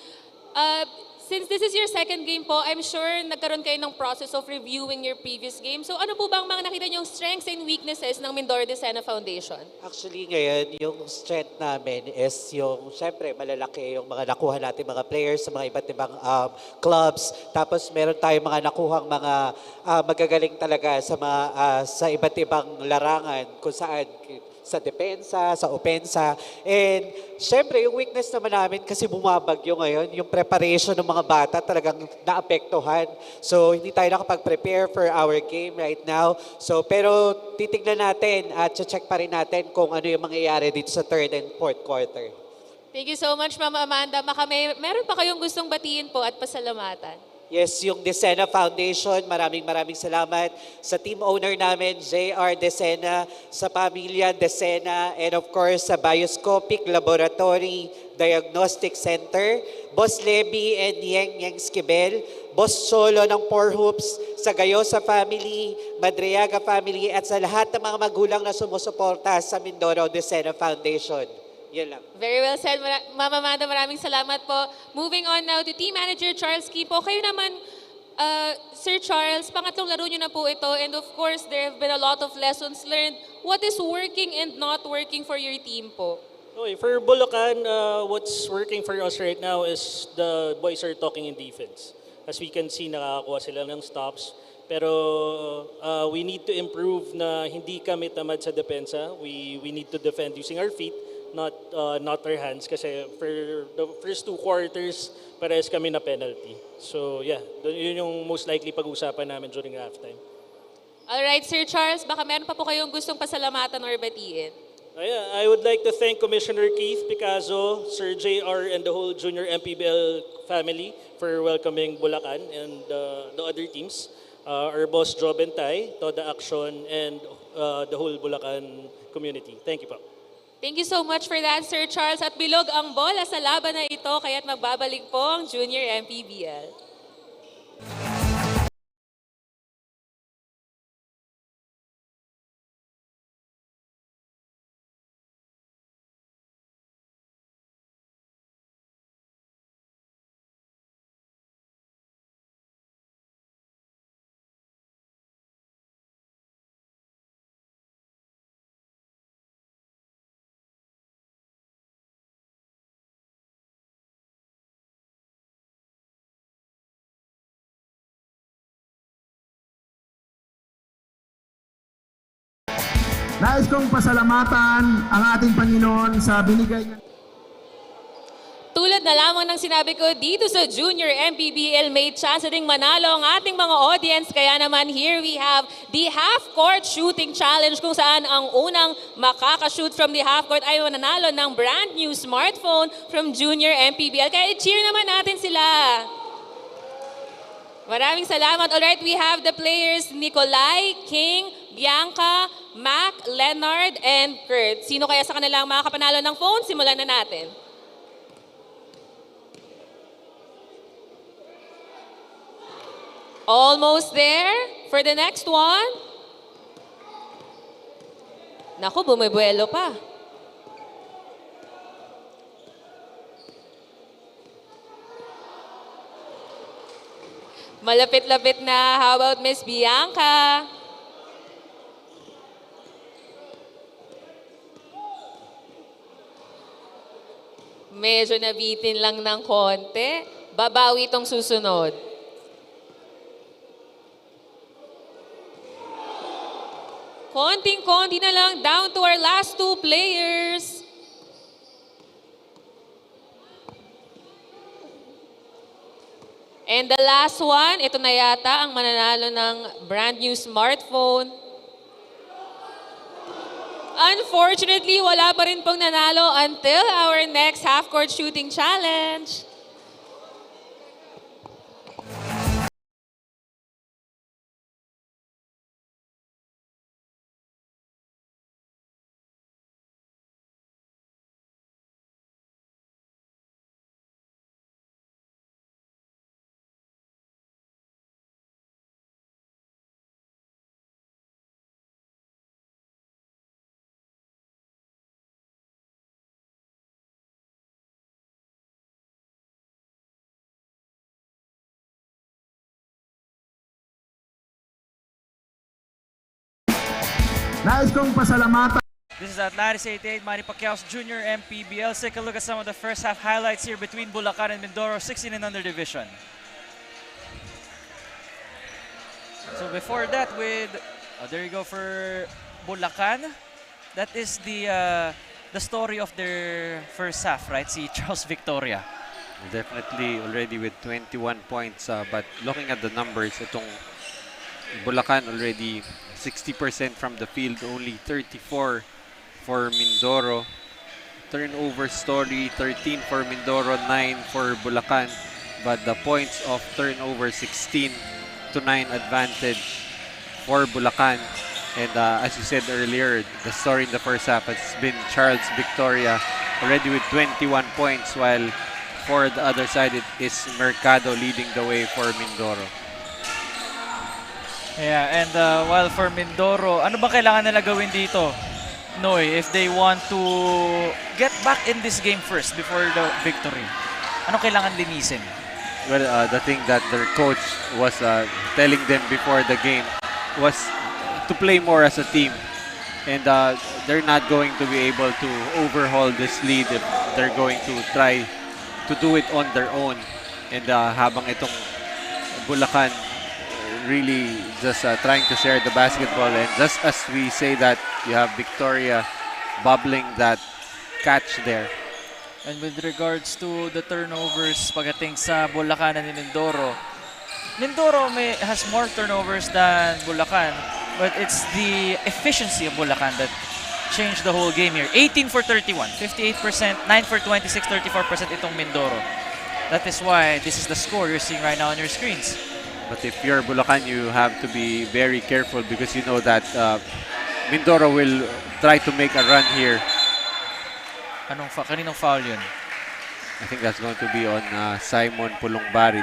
Speaker 3: Since this is your second game po, I'm sure nagkaroon kayo ng process of reviewing your previous game. So ano po bang mga nakita niyong strengths and weaknesses ng Mindoro 16U Foundation?
Speaker 6: Actually ngayon, yung strength namin is yung, syempre, malalaki yung mga nakuha natin mga players sa mga iba't ibang clubs. Tapos meron tayong mga nakuhang mga magagaling talaga sa mga sa iba't ibang larangan kung saan sa depensa, sa opensa. And syempre, yung weakness naman namin kasi bumabagyo ngayon, yung preparation ng mga bata talagang naapektuhan. So, hindi tayo nakapag-prepare for our game right now. So, pero titignan natin at check pa rin natin kung ano yung mangyayari dito sa third and fourth quarter.
Speaker 3: Thank you so much, Ma'am Amanda. Meron pa kayong gustong batiin po at pasalamatan?
Speaker 6: Yes, yung Desena Foundation, maraming salamat sa team owner namin, JR Desena, sa pamilya Desena, and of course sa Bioscopic Laboratory Diagnostic Center, Boss Levy and Yang Skibel, Boss Solo ng Four Hoops, sa Gayosa family, Madriaga family, at sa lahat ng mga magulang na sumusuporta sa Mindoro Desena Foundation. Yan lang.
Speaker 3: Very well said, Ma'am Amanda. Maraming salamat po. Moving on now to Team Manager Charles Kipo. Kayo naman, Sir Charles, pangatlong laro nyo na po ito. And of course, there have been a lot of lessons learned. What is working and not working for your team po?
Speaker 7: Okay, for Bulacan, what's working for us right now is the boys are talking in defense. As we can see, nakakakuha sila ng stops. Pero we need to improve na hindi kami tamad sa depensa. We need to defend using our feet, not our hands. Kasi for the first two quarters, parehas kami na penalty. So yeah, yun yung most likely pag-usapan namin during halftime.
Speaker 3: Alright, Sir Charles, baka meron pa po kayong gustong pasalamatan or batiin?
Speaker 7: Yeah, I would like to thank Commissioner Keith Picazo, Sir JR, and the whole Junior MPBL family for welcoming Bulacan and the other teams. Our boss Joe Bentay, Toda Action, and the whole Bulacan community. Thank you po.
Speaker 3: Thank you so much for that, Sir Charles. At bilog ang bola sa laban na ito, kaya't magbabalik po ang Junior MPBL.
Speaker 5: Nais kong pasalamatan ang ating Panginoon sa binigay niya.
Speaker 3: Tulad na lamang ng sinabi ko, dito sa Junior MPBL may chance ding manalo ang ating mga audience. Kaya naman here we have the half-court shooting challenge kung saan ang unang makakashoot from the half-court ay mananalo ng brand new smartphone from Junior MPBL. Kaya i-cheer naman natin sila. Maraming salamat. Alright, we have the players Nicolai, King, Bianca, Mac, Leonard, and Kurt. Sino kaya sa kanilang makakapanalo ng phone? Simulan na natin. Almost there for the next one. Naku, bumibuelo pa. Malapit-lapit na. How about Miss Bianca? Medyo nabitin lang ng konti. Babawi itong susunod. Konting-konti na lang, down to our last two players. And the last one, ito na yata ang mananalo ng brand new smartphone. Unfortunately, wala pa rin pong nanalo until our next half-court shooting challenge.
Speaker 5: Nais kong pasalamatan.
Speaker 1: This is Atlantis 88, Manny Pacquiao's Junior MPBL. Let's take a look at some of the first half highlights here between Bulacan and Mindoro 16 and under division. So before that, there you go for Bulacan. That is the story of their first half, right? Si Charles Victoria.
Speaker 2: Definitely already with 21 points. But looking at the numbers, itong Bulacan already 60% from the field, only 34 for Mindoro. Turnover story, 13 for Mindoro, 9 for Bulacan. But the points of turnover, 16 to 9 advantage for Bulacan. And as you said earlier, the story in the first half has been Charles Victoria already with 21 points, while for the other side it is Mercado leading the way for Mindoro.
Speaker 1: Yeah, and while for Mindoro, ano ba kailangan nila gawin dito, Noy, if they want to get back in this game first before the victory? Ano kailangan linisin?
Speaker 2: Well, the thing that their coach was telling them before the game was to play more as a team. And they're not going to be able to overhaul this lead if they're going to try to do it on their own. And habang itong Bulacan really just trying to share the basketball, and just as we say that, you have Victoria bubbling that catch there.
Speaker 1: And with regards to the turnovers pagdating sa Bulacan and Mindoro, Mindoro has more turnovers than Bulacan, but it's the efficiency of Bulacan that changed the whole game here. 18 for 31, 58%, 9 for 26, 34% itong Mindoro. That is why this is the score you're seeing right now on your screens.
Speaker 2: But if you're Bulacan, you have to be very careful because you know that Mindoro will try to make a run here.
Speaker 1: Kaninong foul yun?
Speaker 2: I think that's going to be on Simon Pulongbarit.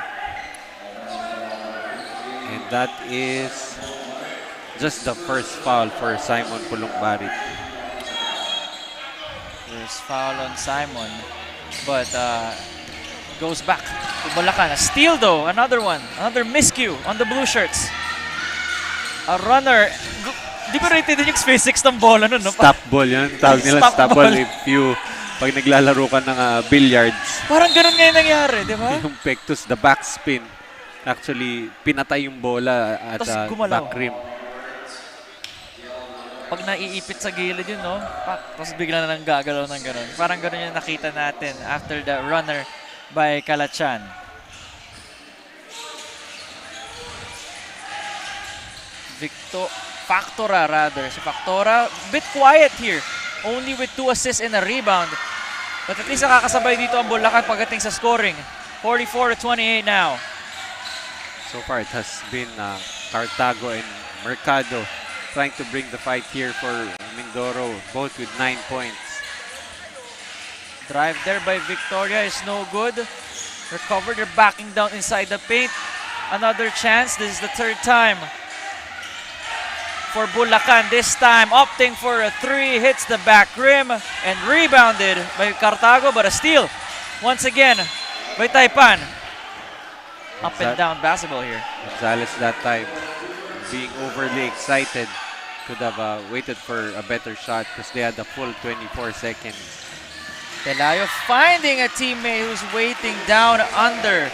Speaker 2: And that is just the first foul for Simon Pulongbarit.
Speaker 1: There's foul on Simon, but goes back to Bulacan. A steal though, another one. Another miscue on the blue shirts. A runner. Di ba rated din yung physics ng bola nun, no?
Speaker 2: Stop ball yun. Tawag nila stop ball if you, pag naglalaro ka ng billiards.
Speaker 1: Parang ganun ngayon nangyari, di ba?
Speaker 2: Yung pectus, the backspin. Actually, pinatay yung bola at back rim.
Speaker 1: Pag naiipit sa gilid yun, no? Tapos bigla na lang gagalaw ng ganun. Parang ganun yung nakita natin after the runner by Kalachan. Factora rather. Si Factora, bit quiet here. Only with 2 assists and a rebound. But at least nakakasabay dito ang Bulacan pagdating sa scoring. 44-28 now.
Speaker 2: So far it has been Cartago and Mercado trying to bring the fight here for Mindoro, both with 9 points.
Speaker 1: Drive there by Victoria is no good. Recovered, they're backing down inside the paint. Another chance, this is the third time for Bulacan. This time opting for a 3, hits the back rim and rebounded by Cartago, but a steal once again by Taipan. Up and down basketball here.
Speaker 2: Gonzalez that time being overly excited could have waited for a better shot because they had the full 24 seconds.
Speaker 1: Pelayo finding a teammate who's waiting down under.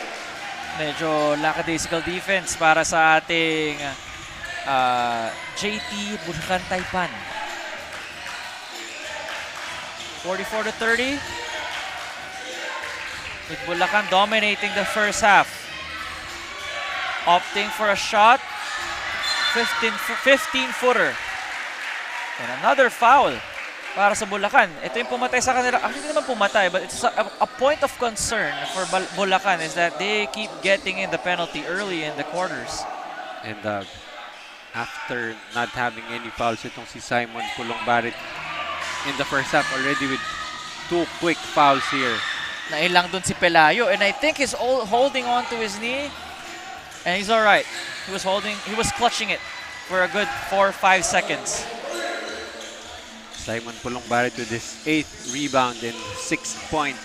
Speaker 1: Medyo lackadaisical defense para sa ating JT Bulacan Taipan. 44-30. With Bulacan dominating the first half. Opting for a shot. 15-footer. And another foul para sa Bulacan. Ito yung pumatay sa kanila. Actually, hindi naman pumatay, but it's a point of concern for Bulacan is that they keep getting in the penalty early in the quarters.
Speaker 2: And after not having any fouls, itong si Simon Pulong-Barit in the first half already with 2 quick fouls here.
Speaker 1: Nailang dun si Pelayo, and I think he's holding on to his knee, and he's all right. He was clutching it for a good 4 or 5 seconds.
Speaker 2: Simon Pulong-Barit with his 8th rebound and 6 points.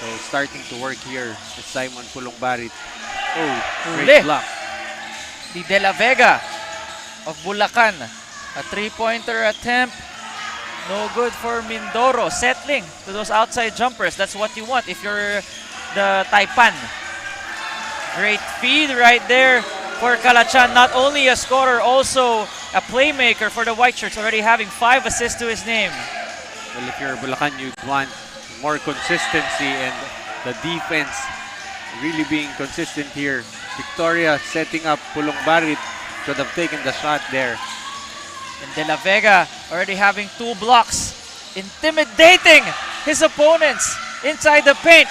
Speaker 2: So starting to work here is Simon Pulong-Barit. Oh, great block.
Speaker 1: Di De La Vega of Bulacan. A 3-pointer attempt. No good for Mindoro. Settling to those outside jumpers. That's what you want if you're the Taipan. Great feed right there for Kalachan. Not only a scorer, also a playmaker for the White Shirts, already having 5 assists to his name.
Speaker 2: Well, if you're Bulacan, you'd want more consistency and the defense really being consistent here. Victoria setting up Pulong-Barit. Could have taken the shot there.
Speaker 1: And De La Vega already having 2 blocks. Intimidating his opponents inside the paint.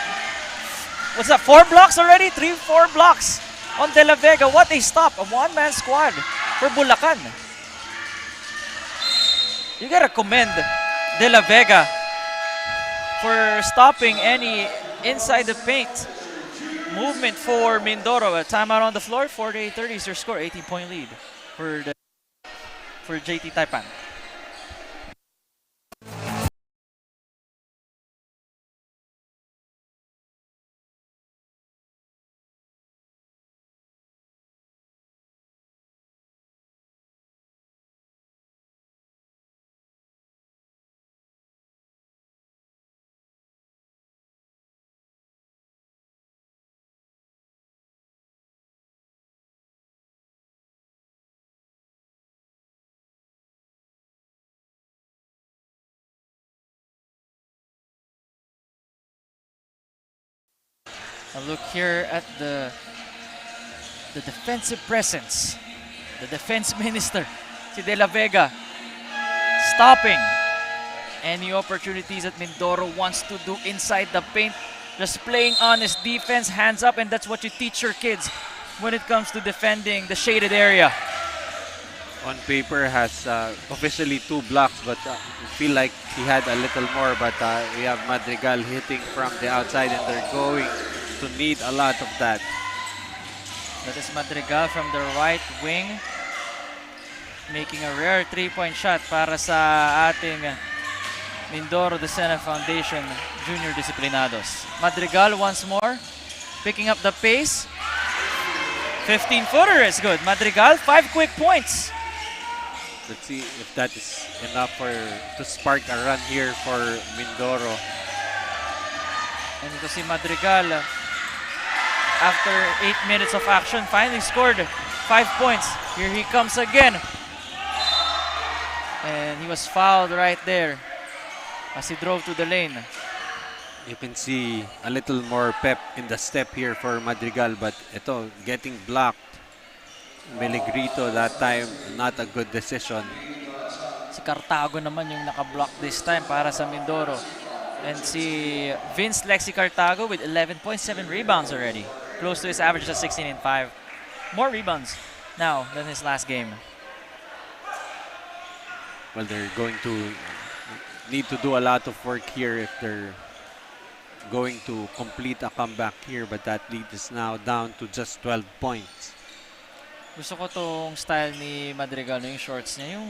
Speaker 1: What's that, 4 blocks already? 3-4 blocks on De La Vega. What a stop. A one-man squad for Bulacan. You gotta commend De La Vega for stopping any inside the paint movement for Mindoro. A timeout on the floor. 48-30 is their score. 18-point lead for JT Taipan. A look here at the defensive presence. The defense minister, si De La Vega, stopping any opportunities that Mindoro wants to do inside the paint. Just playing honest defense, hands up, and that's what you teach your kids when it comes to defending the shaded area.
Speaker 2: On paper has officially 2 blocks, but I feel like he had a little more. But we have Madrigal hitting from the outside, and they're going to need a lot of that.
Speaker 1: That is Madrigal from the right wing, making a rare 3-point shot para sa ating Mindoro Decena Foundation Junior Disciplinados. Madrigal once more, picking up the pace. 15-footer is good. Madrigal, 5 quick points.
Speaker 2: Let's see if that is enough to spark a run here for Mindoro.
Speaker 1: And ito si Madrigal, after 8 minutes of action, finally scored 5 points. Here he comes again. And he was fouled right there as he drove to the lane.
Speaker 2: You can see a little more pep in the step here for Madrigal, but ito, getting blocked. Meligrito that time, not a good decision.
Speaker 1: Si Cartago naman yung naka-block this time para sa Mindoro. And si Vince Lexi Cartago with 11.7 rebounds already. Close to his average of 16 and 5. More rebounds now than his last game.
Speaker 2: Well, they're going to need to do a lot of work here if they're going to complete a comeback here, but that lead is now down to just 12 points.
Speaker 1: Gusto ko tong style ni Madrigal, yung shorts niya, yung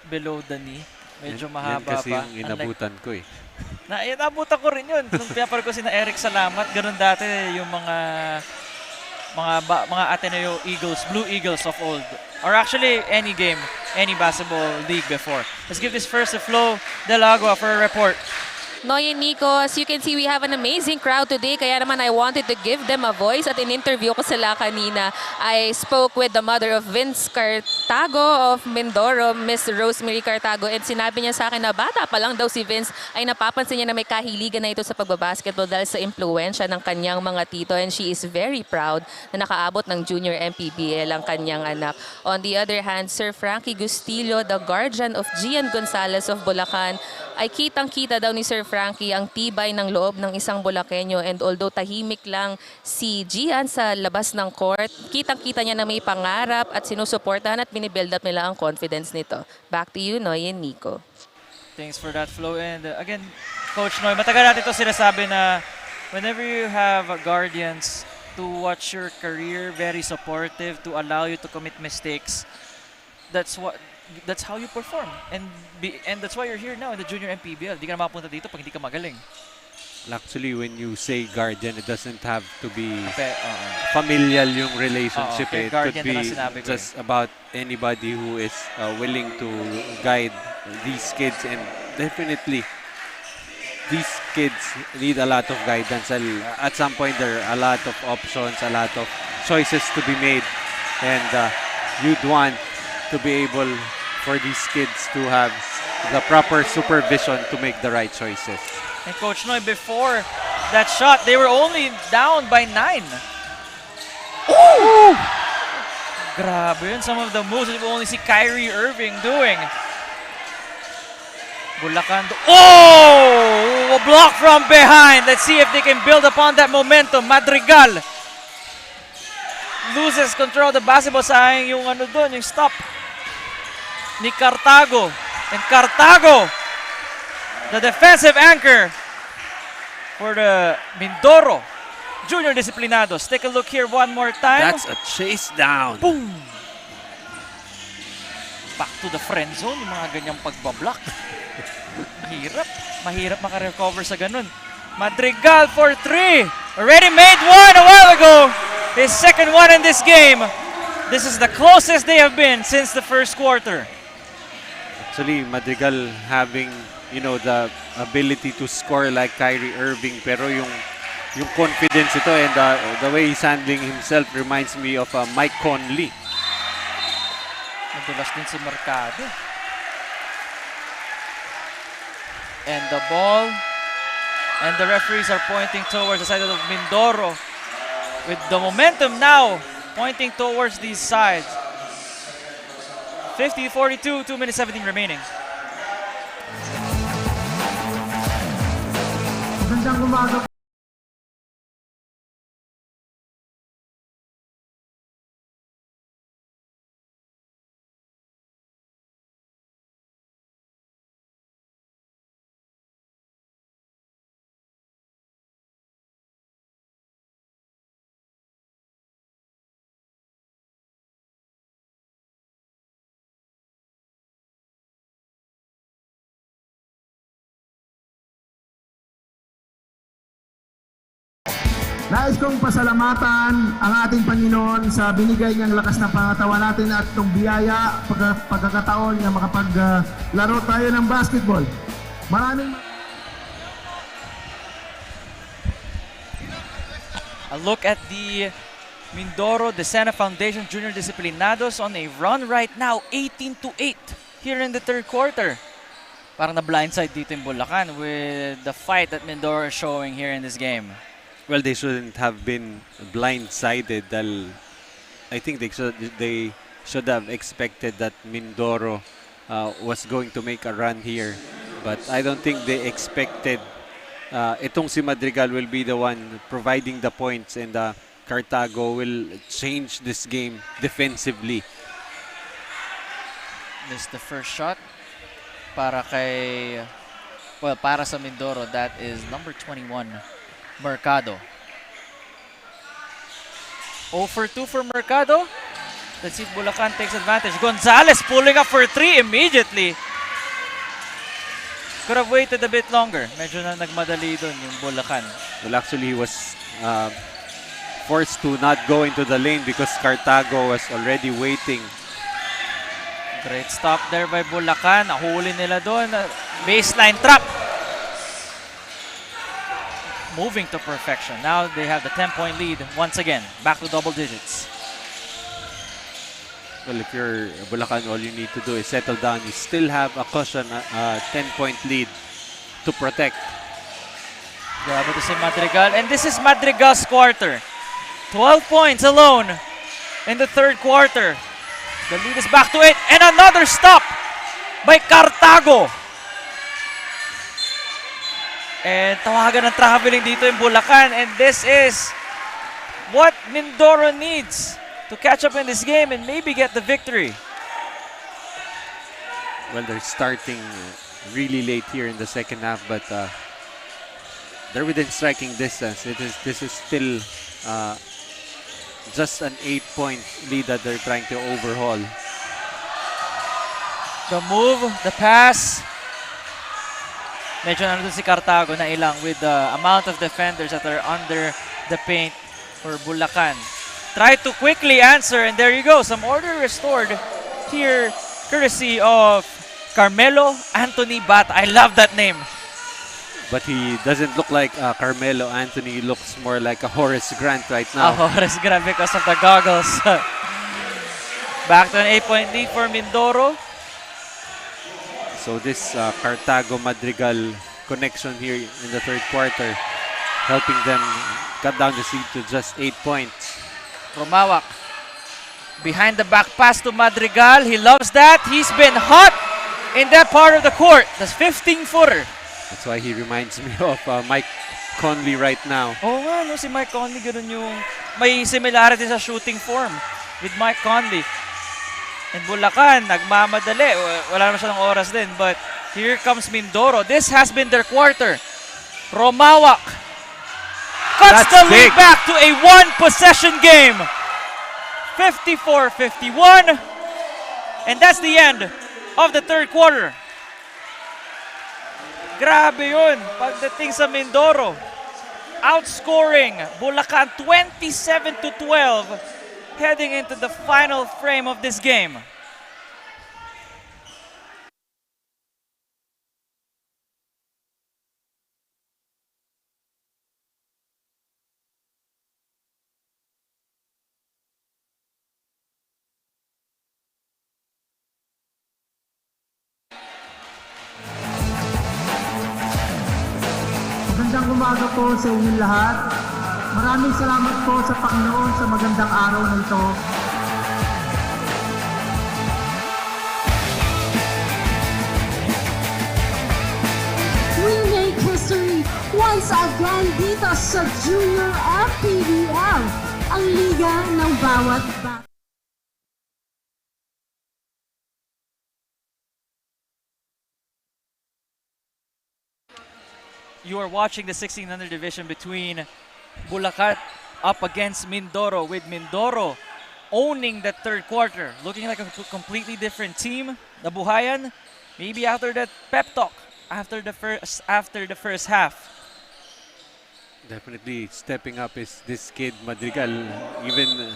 Speaker 1: below the knee. Medyo mahaba
Speaker 2: yan kasi
Speaker 1: pa.
Speaker 2: yung inabutan ko eh.
Speaker 1: Inabutan ko rin yun. Nung pinapal ko si na Eric Salamat, ganun dati yung mga Ateneo Eagles, Blue Eagles of old. Or actually, any game, any basketball league before. Let's give this first to Flo Delagua for a report.
Speaker 3: Noy and Nico, as you can see, we have an amazing crowd today. Kaya naman I wanted to give them a voice. At in interview ko sila kanina, I spoke with the mother of Vince Cartago of Mindoro, Miss Rosemary Cartago. And sinabi niya sa akin na bata pa lang daw si Vince ay napapansin niya na may kahiligan na ito sa pagbabasketball dahil sa impluensya ng kanyang mga tito. And she is very proud na nakaabot ng junior MPBL ang kanyang anak. On the other hand, Sir Frankie Gustillo, the guardian of Gian Gonzalez of Bulacan, ay kitang-kita daw ni Sir Frankie ang tibay ng loob ng isang Bulakenyo. And although tahimik lang si Gian sa labas ng court, kitang-kita niya na may pangarap at sinusuportahan at binibuild up nila ang confidence nito. Back to you, Noy and Nico.
Speaker 1: Thanks for that flow. And again, Coach Noy, matagal natin ito sinasabi na whenever you have guardians to watch your career, very supportive, to allow you to commit mistakes, that's how you perform. And that's why you're here now in the junior MPBL. Hindi ka na mapunta dito pag hindi ka magaling.
Speaker 2: Actually, when you say guardian, it doesn't have to be familial yung relationship.
Speaker 1: Okay,
Speaker 2: It could
Speaker 1: guardian
Speaker 2: be
Speaker 1: na lang sinabi ko
Speaker 2: just about anybody who is willing to guide these kids. And definitely, these kids need a lot of guidance. At some point, there are a lot of options, a lot of choices to be made. And you'd want to be able for these kids to have the proper supervision to make the right choices.
Speaker 1: And Coach Noy, before that shot, they were only down by 9. Ooh! Grabe yun. Some of the moves that we only see Kyrie Irving doing. Bulacan. Oh! A block from behind. Let's see if they can build upon that momentum. Madrigal loses control of the basketball. Sayang yung ano doon, yung stop ni Cartago. And Cartago, the defensive anchor for the Mindoro Junior Disciplinados. Take a look here one more time.
Speaker 2: That's a chase down.
Speaker 1: Boom! Back to the friend zone, yung mga ganyang pagbablock. Mahirap makarecover sa ganun. Madrigal for 3. Already made one a while ago. His second one in this game. This is the closest they have been since the first quarter.
Speaker 2: Actually, Madrigal having, the ability to score like Kyrie Irving, pero yung confidence ito and the way he's handling himself reminds me of Mike Conley.
Speaker 1: Madulas din si Mercado. And the ball, and the referees are pointing towards the side of Mindoro with the momentum now pointing towards these sides. 50-42, 2 minutes 17 remaining.
Speaker 5: Magandang umaga. Nais kong pasalamatan ang ating Panginoon sa binigay niyang lakas na pangatawan natin at itong biyaya, pagkakataon na makapaglaro tayo ng basketball.
Speaker 1: A look at the Mindoro Desena Foundation Junior Disciplinados on a run right now, 18-8 here in the third quarter. Parang na blindside dito in Bulacan with the fight that Mindoro is showing here in this game.
Speaker 2: Well, they shouldn't have been blindsided. I think they should have expected that Mindoro was going to make a run here. But I don't think they expected itong si Madrigal will be the one providing the points and Cartago will change this game defensively.
Speaker 1: Missed the first shot para sa Mindoro. That is number 21. Mercado. 0 for 2 for Mercado. Let's see if Bulacan takes advantage. Gonzalez pulling up for 3 immediately. Could have waited a bit longer. Medyo na nagmadali dun yung Bulacan.
Speaker 2: Well, actually, he was forced to not go into the lane because Cartago was already waiting.
Speaker 1: Great stop there by Bulacan. Nahuli nila dun. Baseline trap. moving to perfection. Now they have the 10-point lead once again, back to double digits.
Speaker 2: Well, if you're Bulacan, all you need to do is settle down. You still have a cushion, 10-point lead to protect.
Speaker 1: Grabe to si Madrigal. And this is Madrigal's quarter. 12 points alone in the third quarter. The lead is back to 8. And another stop by Cartago. And tawagan ng traveling dito in Bulacan. And this is what Mindoro needs to catch up in this game and maybe get the victory.
Speaker 2: Well, they're starting really late here in the second half, but they're within striking distance. This is still just an 8-point lead that they're trying to overhaul.
Speaker 1: The move, the pass. Medyo nandun si Cartago na ilang with the amount of defenders that are under the paint for Bulacan. Try to quickly answer, and there you go. Some order restored here, courtesy of Carmelo Anthony Bat. I love that name.
Speaker 2: But he doesn't look like Carmelo Anthony. He looks more like a Horace Grant right now.
Speaker 1: Horace Grant because of the goggles. Back to an 8-point lead for Mindoro.
Speaker 2: So this Cartago-Madrigal connection here in the third quarter, helping them cut down the lead to just 8 points.
Speaker 1: Romawak. Behind the back pass to Madrigal. He loves that. He's been hot in that part of the court. That's 15-footer.
Speaker 2: That's why he reminds me of Mike Conley right now.
Speaker 1: Oo nga, no, si Mike Conley, ganun yung may similarity sa shooting form with Mike Conley. And Bulacan, nagmamadali. Wala naman siya ng oras din. But here comes Mindoro. This has been their quarter. Romawak cuts the lead back to a one-possession game. 54-51. And that's the end of the third quarter. Grabe yun pagdating sa Mindoro. Outscoring Bulacan 27-12 heading into the final frame of this game.
Speaker 5: Magandang umaga po sa inyong lahat. Maraming salamat po sa Panginoon sa magandang araw na ito.
Speaker 8: We make history once again dito sa Junior MPBL, ang liga ng bawat bata.
Speaker 1: You are watching the 1600 division between Bulacan up against Mindoro, with Mindoro owning the third quarter, looking like a completely different team. Nabuhayan, maybe after that pep talk, after the first half.
Speaker 2: Definitely stepping up is this kid Madrigal. Even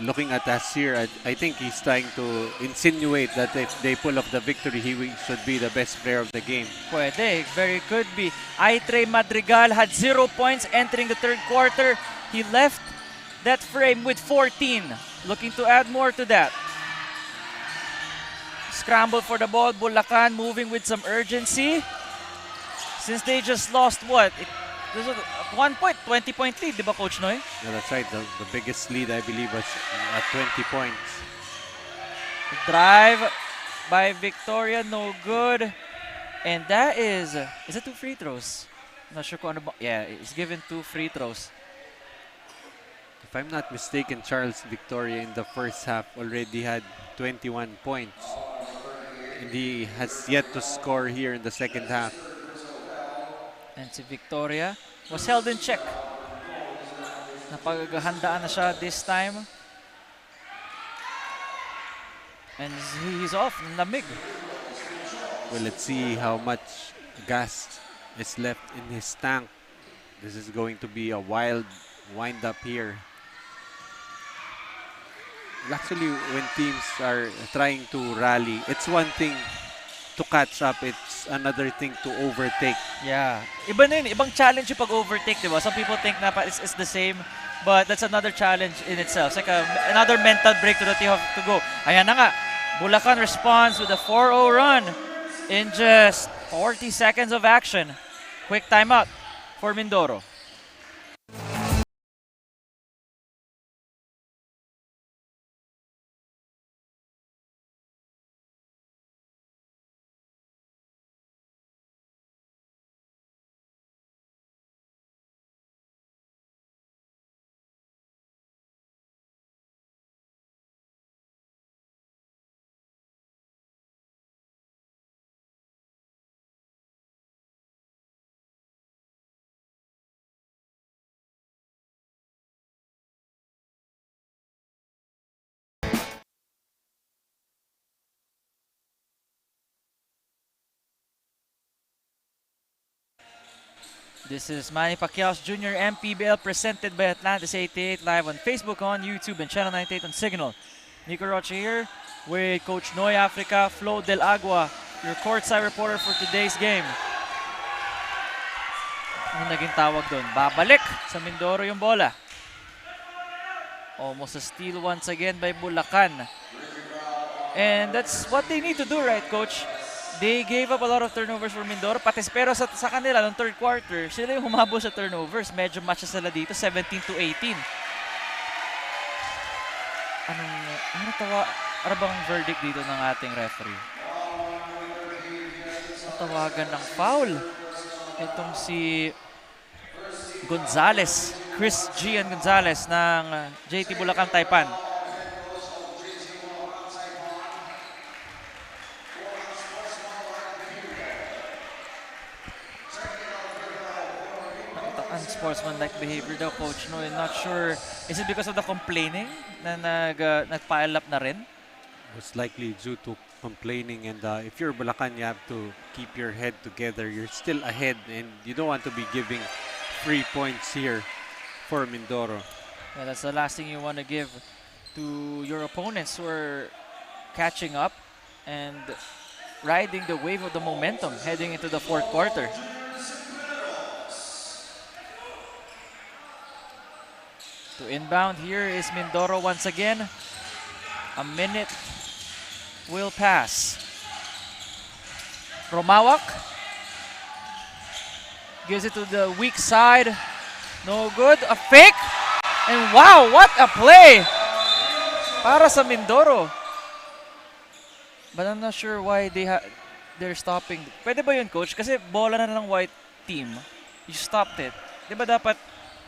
Speaker 2: looking at us here, I think he's trying to insinuate that if they pull off the victory, he should be the best player of the game.
Speaker 1: Pwede, very could be. Aitre Madrigal had 0 points entering the third quarter. He left that frame with 14. Looking to add more to that. Scramble for the ball. Bulacan moving with some urgency. Since they just lost what? This was 1 point, 20-point lead, di ba, Coach Noy?
Speaker 2: Yeah, that's right. The biggest lead, I believe, was at 20 points.
Speaker 1: Drive by Victoria, no good. And that is it 2 free throws? Not sure kung ano ba. Yeah, it's given 2 free throws.
Speaker 2: If I'm not mistaken, Charles Victoria in the first half already had 21 points. And he has yet to score here in the second half.
Speaker 1: And si Victoria was held in check. Napaghahandaan na siya this time. And he's off, lamig.
Speaker 2: Well, let's see how much gas is left in his tank. This is going to be a wild wind-up here. Actually, when teams are trying to rally, it's one thing to catch up. It's another thing to overtake.
Speaker 1: Yeah. Iba na yun. Ibang challenge yung pag-overtake, di ba? Some people think na it's the same, but that's another challenge in itself. It's like another mental breakthrough that you have to go. Ayan na nga. Bulacan responds with a 4-0 run in just 40 seconds of action. Quick timeout for Mindoro. This is Manny Pacquiao's Junior MPBL presented by Atlantis 88 live on Facebook, on YouTube, and Channel 98 on Signal. Nico Rocha here with Coach Noy Africa, Flo Del Agua, your courtside reporter for today's game. Ano naging tawag doon? Babalik sa Mindoro yung bola. Almost a steal once again by Bulacan. And that's what they need to do, right, Coach? They gave up a lot of turnovers for Mindoro, pero sa kanila, noong third quarter, sila yung humabol sa turnovers. Medyo match sila dito, 17-18. Ano bang verdict dito ng ating referee? Tawagan ng foul. Itong si Gonzales, Chris Gian Gonzales ng JT Bulacan Taipan. Unsportsmanlike behavior daw, Coach. No, I'm not sure. Is it because of the complaining na nag-pile up na rin?
Speaker 2: Most likely due to complaining, and if you're Bulacan, you have to keep your head together. You're still ahead, and you don't want to be giving 3 points here for Mindoro.
Speaker 1: Yeah, that's the last thing you want to give to your opponents who are catching up and riding the wave of the momentum heading into the fourth quarter. To inbound here is Mindoro once again. A minute will pass. Romawak gives it to the weak side. No good. A fake. And wow, what a play para sa Mindoro. But I'm not sure why they're stopping. Pwede ba yun, Coach? Kasi bola na ng white team. You stopped it. Di ba dapat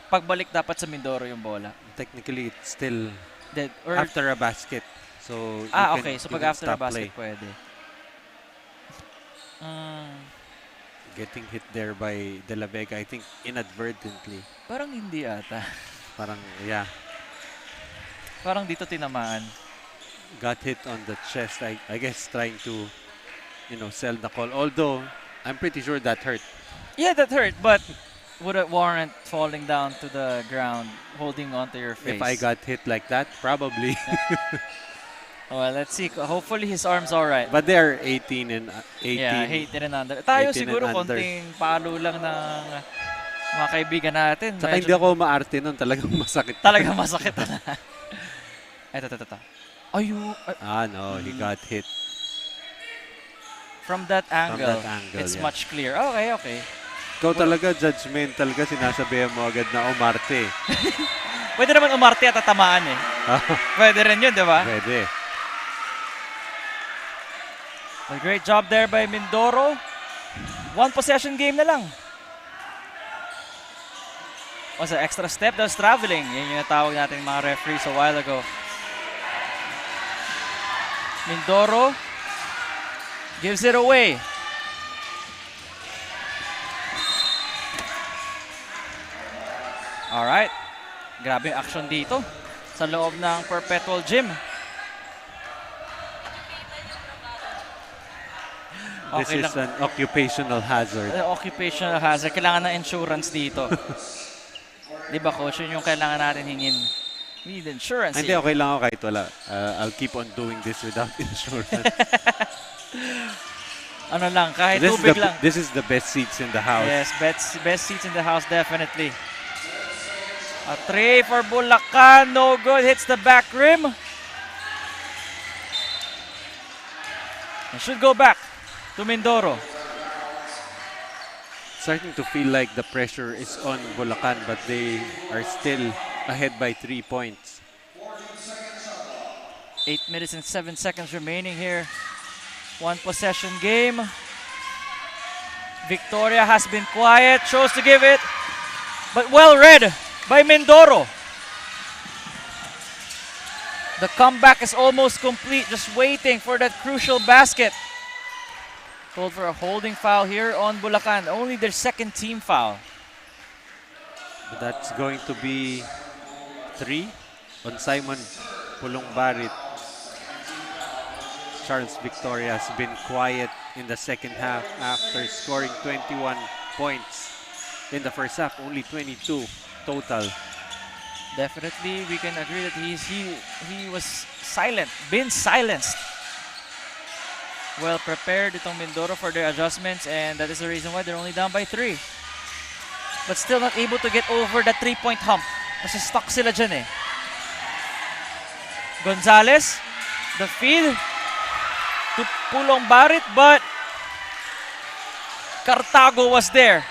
Speaker 1: pagbalik dapat sa Mindoro yung bola?
Speaker 2: Technically, it's still
Speaker 1: dead, or
Speaker 2: after a basket. So
Speaker 1: okay. So pag after a basket, pwede.
Speaker 2: Getting hit there by De La Vega, I think inadvertently.
Speaker 1: Parang hindi ata.
Speaker 2: Parang, yeah.
Speaker 1: Parang dito tinamaan.
Speaker 2: Got hit on the chest, I guess trying to, sell the call. Although, I'm pretty sure that hurt.
Speaker 1: Yeah, that hurt, but would it warrant falling down to the ground, holding onto your face?
Speaker 2: If I got hit like that, probably.
Speaker 1: Well, let's see. Hopefully his arm's alright.
Speaker 2: But they are 18 and 18.
Speaker 1: Yeah, 18 and under. Tayo
Speaker 2: 18
Speaker 1: siguro
Speaker 2: and under.
Speaker 1: konting palo lang ng mga kaibigan natin.
Speaker 2: Saka hindi ako maarte nun. Talagang masakit.
Speaker 1: Talagang masakit. Ito.
Speaker 2: No, he got hit.
Speaker 1: From that angle, it's
Speaker 2: yeah.
Speaker 1: much clear. Okay.
Speaker 2: Ikaw talaga, judgmental ka, sinasabihan mo agad na umarte.
Speaker 1: Pwede naman umarte at tatamaan eh. Pwede rin yun, di ba?
Speaker 2: Pwede.
Speaker 1: A great job there by Mindoro. One possession game na lang. Was an extra step, that was traveling. Yan yung natawag natin mga referees a while ago. Mindoro gives it away. Alright. Grabe yung action dito sa loob ng Perpetual Gym.
Speaker 2: This is an occupational hazard.
Speaker 1: Occupational hazard. Kailangan ng insurance dito. Di ba, Coach? Yun yung kailangan natin hingin. We need insurance.
Speaker 2: Hindi, okay lang ako kahit wala. I'll keep on doing this without insurance.
Speaker 1: ano lang, kahit
Speaker 2: This is
Speaker 1: tubig lang.
Speaker 2: this is the best seats in the house.
Speaker 1: Yes, best seats in the house, definitely. A three for Bulacan, no good, hits the back rim. And should go back to Mindoro.
Speaker 2: Starting to feel like the pressure is on Bulacan, but they are still ahead by 3 points.
Speaker 1: 8 minutes and 7 seconds remaining here. One possession game. Victoria has been quiet, chose to give it, but well read by Mindoro. The comeback is almost complete, just waiting for that crucial basket. Called for a holding foul here on Bulacan, only their second team foul.
Speaker 2: But that's going to be 3 on Simon Pulongbarit. Charles Victoria has been quiet in the second half after scoring 21 points in the first half, only 22 total.
Speaker 1: Definitely, we can agree that he was silent, been silenced. Well prepared itong Mindoro for their adjustments, and that is the reason why they're only down by 3. But still not able to get over the 3-point hump. Kasi stuck sila dyan eh. Gonzalez, the feed to Pulong Barit, but Cartago was there.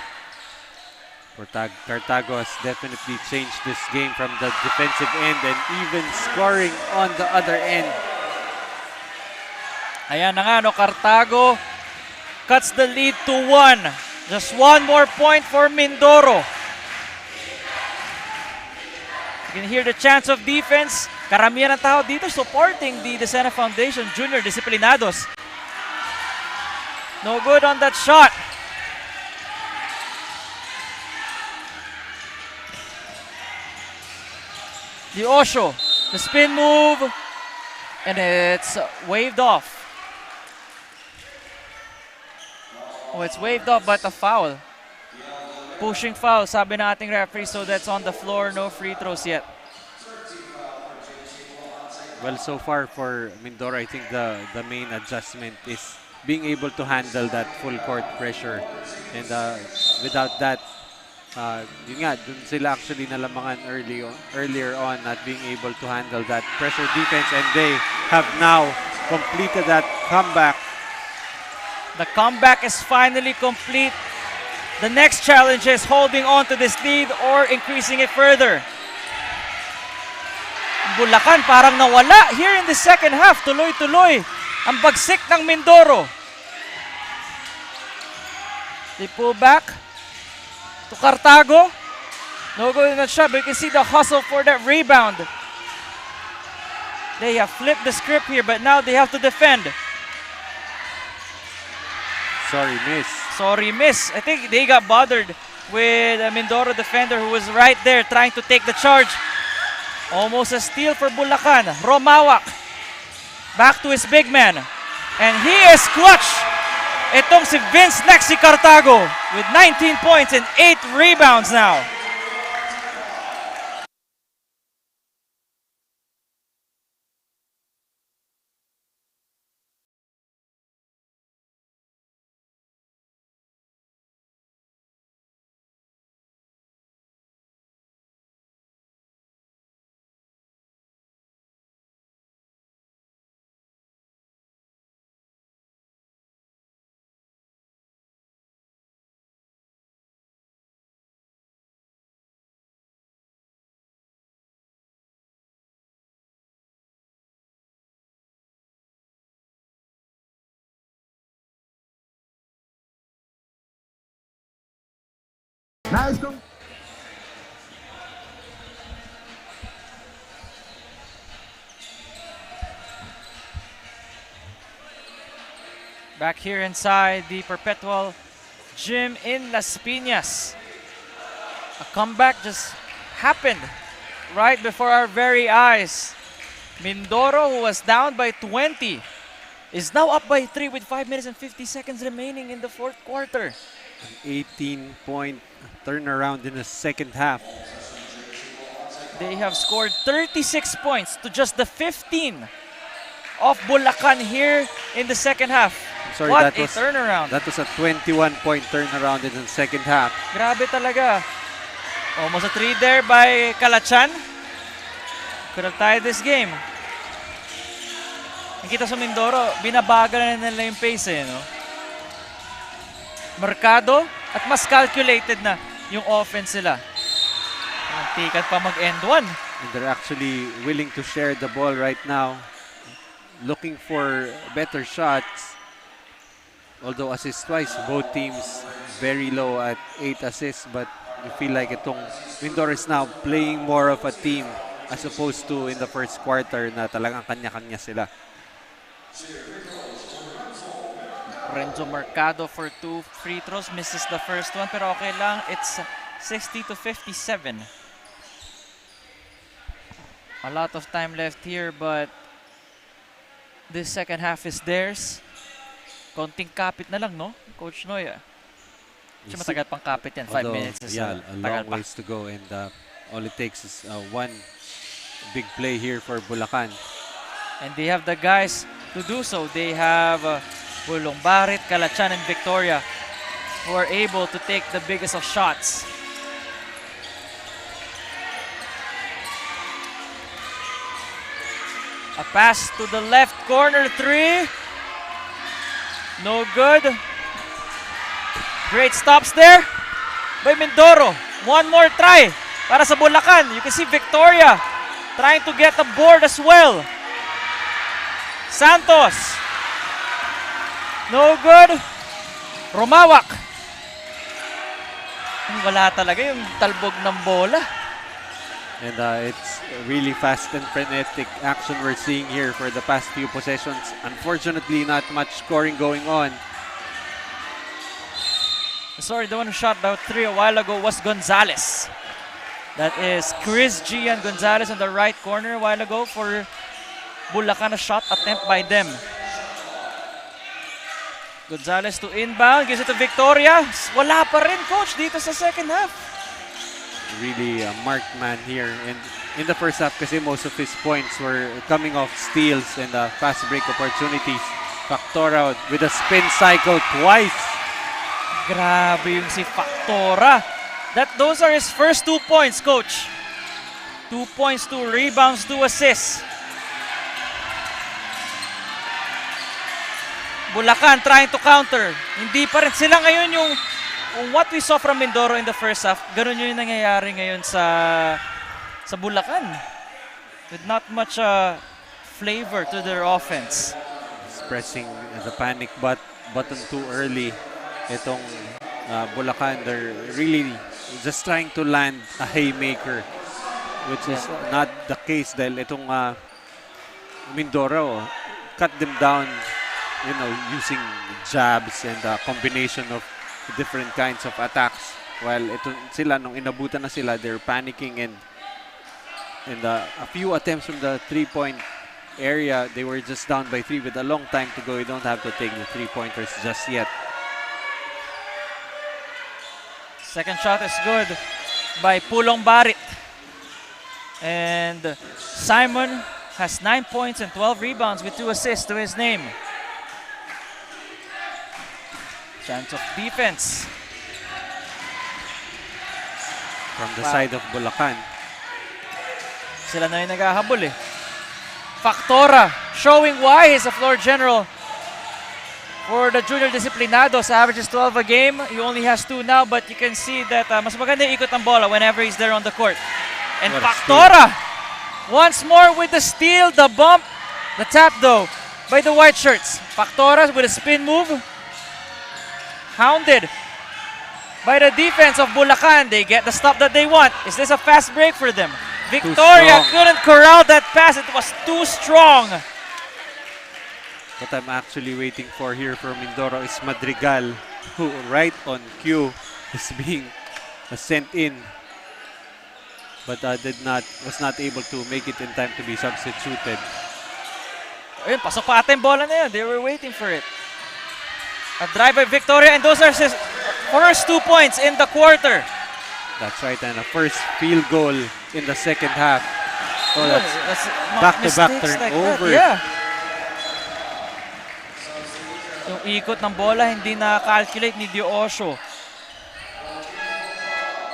Speaker 2: Cartago has definitely changed this game from the defensive end and even scoring on the other end.
Speaker 1: Ayan na nga, no, Cartago cuts the lead to 1. Just one more point for Mindoro. You can hear the chants of defense. Karamihan ng tao dito supporting the Decena Foundation Junior Disciplinados. No good on that shot. The Osho, the spin move, and it's waved off. Oh, it's waved off, but a foul. Pushing foul, sabi ng ating referee, so that's on the floor, no free throws yet.
Speaker 2: Well, so far for Mindoro, I think the main adjustment is being able to handle that full court pressure. And without that, yun nga, dun sila actually nalamangan earlier on not being able to handle that pressure defense, and they have now completed that comeback.
Speaker 1: The comeback is finally complete. The next challenge is holding on to this lead or increasing it further. Bulacan parang nawala here in the second half. Tuloy-tuloy ang bagsik ng Mindoro. They pull back to Cartago. No good in that shot, but you can see the hustle for that rebound. They have flipped the script here, but now they have to defend.
Speaker 2: Sorry, miss.
Speaker 1: Sorry, miss. I think they got bothered with a Mindoro defender who was right there trying to take the charge. Almost a steal for Bulacan. Romawak back to his big man. And he is clutch. Itong si Vince Lexi Cartago with 19 points and 8 rebounds now.
Speaker 5: Nais kong
Speaker 1: Back here inside the Perpetual gym in Las Piñas. A comeback just happened right before our very eyes. Mindoro, who was down by 20, is now up by 3 with 5 minutes and 50 seconds remaining in the fourth quarter.
Speaker 2: An 18-point turnaround in the second half.
Speaker 1: They have scored 36 points to just the 15 of Bulacan here in the second half.
Speaker 2: sorry,
Speaker 1: What
Speaker 2: that
Speaker 1: a
Speaker 2: was
Speaker 1: turnaround.
Speaker 2: that was a 21-point turnaround in the second half.
Speaker 1: Grabe talaga. Almost a 3 there by Kalachan. Could have tied this game. Nakita sa Mindoro, binabagal na nila yung pace no? Mercado at mas calculated na yung offense nila. Tikat pa mag-end one.
Speaker 2: And they're actually willing to share the ball right now. Looking for better shots. Although assist-wise, both teams very low at 8 assists. But you feel like itong Mindoro is now playing more of a team as opposed to in the first quarter na talagang kanya-kanya sila.
Speaker 1: Renzo Mercado for 2 free throws. Misses the first one pero okay lang. It's 60-57. A lot of time left here but this second half is theirs. Konting kapit na lang, no? Coach Noy. Kasi matagal pang kapit yan. 5 minutes is
Speaker 2: yeah, a
Speaker 1: tagal
Speaker 2: long
Speaker 1: pa.
Speaker 2: ways to go and all it takes is one big play here for Bulacan.
Speaker 1: And they have the guys to do so. They have Bulong Barit, Kalachan, and Victoria who are able to take the biggest of shots. A pass to the left corner, 3. No good. Great stops there by Mindoro. One more try para sa Bulacan. You can see Victoria trying to get the board as well. Santos. No good. Romawak. Wala talaga yung talbog ng bola.
Speaker 2: And it's really fast and frenetic action we're seeing here for the past few possessions. Unfortunately, not much scoring going on.
Speaker 1: Sorry, the one who shot that 3 a while ago was Gonzalez. That is Chris G and Gonzalez in the right corner a while ago for Bulacan, a shot attempt by them. Gonzalez to inbound, gives it to Victoria. Wala pa rin, coach, dito sa second half.
Speaker 2: Really a marked man here. And in the first half kasi most of his points were coming off steals and fast break opportunities. Factora with a spin cycle twice.
Speaker 1: Grabe yung si Factora. Those are his first 2 points, coach. 2 points, 2 rebounds, 2 assists. Bulacan trying to counter. Hindi pa rin sila ngayon yung what we saw from Mindoro in the first half. Ganun yung nangyayari ngayon sa Bulacan. With not much flavor to their offense.
Speaker 2: Pressing the panic button too early. Itong Bulacan, they're really just trying to land a haymaker, which is not the case dahil itong Mindoro cut them down, using jabs and a combination of different kinds of attacks. While ito sila, nung inabutan na sila, they're panicking and a few attempts from the 3-point area, they were just down by 3 with a long time to go. You don't have to take the 3-pointers just yet.
Speaker 1: Second shot is good by Pulong Barit. And Simon has 9 points and 12 rebounds with 2 assists to his name. Chance of defense.
Speaker 2: From the side of Bulacan.
Speaker 1: Sila na yung naghahabol eh. Factora showing why he's a floor general for the junior disciplinados. Averages 12 a game. He only has 2 now, but you can see that mas maganda yung ikot ng bola whenever he's there on the court. And Factora once more with the steal, the bump, the tap though by the white shirts. Factora with a spin move. Hounded by the defense of Bulacan. They get the stop that they want. Is this a fast break for them? Victoria couldn't corral that pass. It was too strong.
Speaker 2: What I'm actually waiting for here from Mindoro is Madrigal, who right on cue is being sent in, but was not able to make it in time to be substituted.
Speaker 1: Ayun, pasok pa ata yung bola na yun. They were waiting for it. A drive by Victoria, and those are his first 2 points in the quarter.
Speaker 2: That's right, and a first field goal in the second half. Oh, that's back-to-back turnover.
Speaker 1: Yeah. Yung ikot ng bola, hindi na-calculate ni Diosio.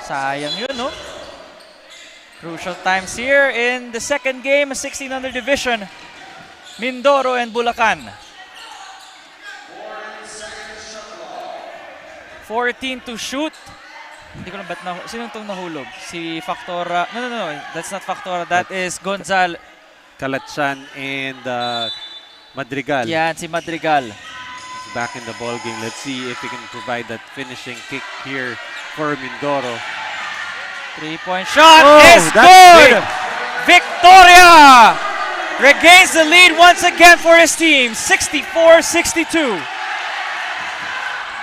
Speaker 1: Sayang yun, no? Crucial times here in the second game, 1600 division. Mindoro and Bulacan. 14 to shoot. Hindi ko na ba't sino itong nahulog? Si Factora. No. That's not Factora. That is Gonzal.
Speaker 2: Kalatsan and Madrigal.
Speaker 1: Yan, si Madrigal.
Speaker 2: He's back in the ball game. Let's see if he can provide that finishing kick here for Mindoro.
Speaker 1: 3-point shot is
Speaker 2: that's
Speaker 1: good!
Speaker 2: big.
Speaker 1: Victoria regains the lead once again for his team, 64-62.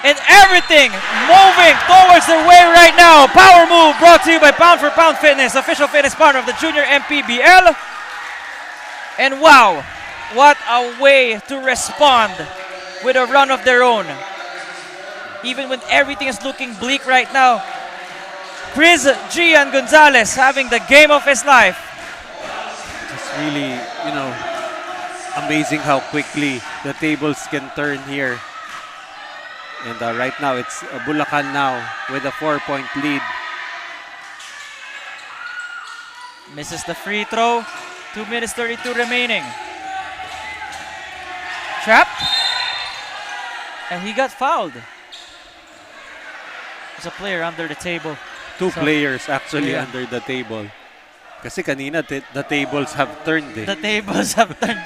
Speaker 1: And everything moving towards their way right now. Power move brought to you by Pound for Pound Fitness, official fitness partner of the Junior MPBL. And wow, what a way to respond with a run of their own. Even when everything is looking bleak right now, Chris Gian Gonzalez having the game of his life.
Speaker 2: It's really, amazing how quickly the tables can turn here. And right now, it's Bulacan now with a 4-point lead.
Speaker 1: Misses the free throw. 2 minutes 32 remaining. Trapped. And he got fouled. There's a player under the table.
Speaker 2: Two players actually
Speaker 1: yeah.
Speaker 2: under the table. Kasi kanina, the tables have turned.
Speaker 1: The tables have turned.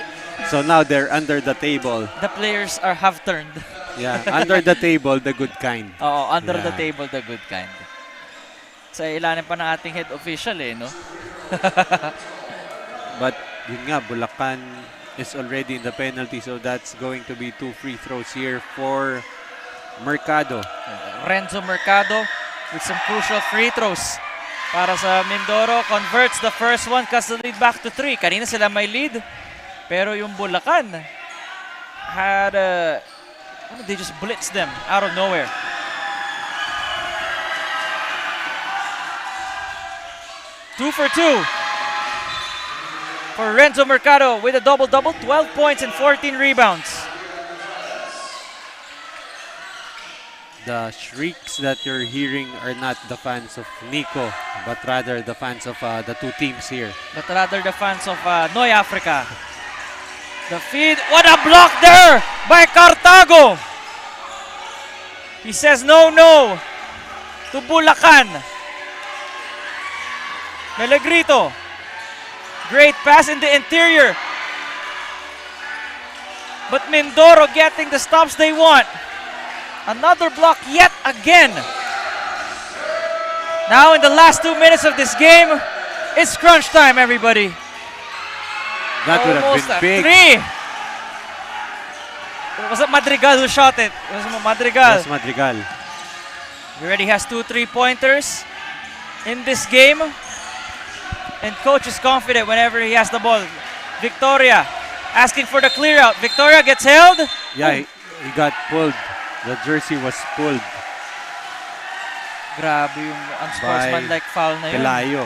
Speaker 2: So now they're under the table.
Speaker 1: The players have turned.
Speaker 2: Yeah, under the table, the good kind.
Speaker 1: Oo, under
Speaker 2: Yeah.
Speaker 1: the table, the good kind. Sa ilalim pa ng ating head official no?
Speaker 2: But yun nga, Bulacan is already in the penalty, so that's going to be 2 free throws here for Mercado.
Speaker 1: Renzo Mercado with some crucial free throws para sa Mindoro. Converts the first one, cuts the lead back to 3. Kanina sila may lead, pero yung Bulacan had they just blitzed them out of nowhere. Two for 2 for Renzo Mercado with a double-double, 12 points and 14 rebounds.
Speaker 2: The shrieks that you're hearing are not the fans of Nico, but rather the fans of the two teams here.
Speaker 1: But rather the fans of Noy Africa. The feed, what a block there by Cartago! He says no to Bulacan. Melegrito. Great pass in the interior. But Mindoro getting the stops they want. Another block yet again. Now in the last 2 minutes of this game, it's crunch time, everybody.
Speaker 2: That would have
Speaker 1: Almost
Speaker 2: been
Speaker 1: a
Speaker 2: big.
Speaker 1: 3. Was it Madrigal who shot it? It was Madrigal.
Speaker 2: Yes, Madrigal.
Speaker 1: He already has 2 3-pointers in this game. And coach is confident whenever he has the ball. Victoria asking for the clear out. Victoria gets held.
Speaker 2: Yeah, he got pulled. The jersey was pulled
Speaker 1: Grabe yung unsportsmanlike foul na yun.
Speaker 2: Pelayo.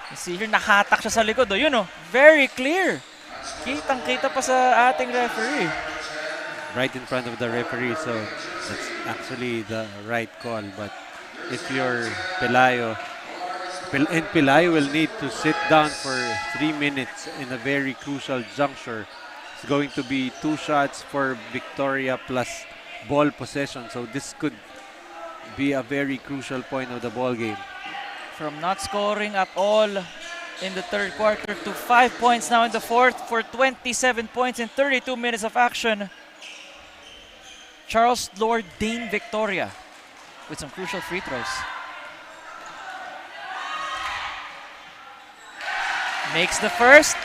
Speaker 1: You see here, nakatak siya sa likod. Very clear. Kitang-kita pa sa ating referee.
Speaker 2: Right in front of the referee, so that's actually the right call. But if you're Pelayo, and Pelayo will need to sit down for 3 minutes in a very crucial juncture. It's going to be 2 shots for Victoria plus ball possession. So this could be a very crucial point of the ball game.
Speaker 1: From not scoring at all in the third quarter to 5 points now in the fourth for 27 points in 32 minutes of action. Charles Lord Dane Victoria with some crucial free throws. Makes the first.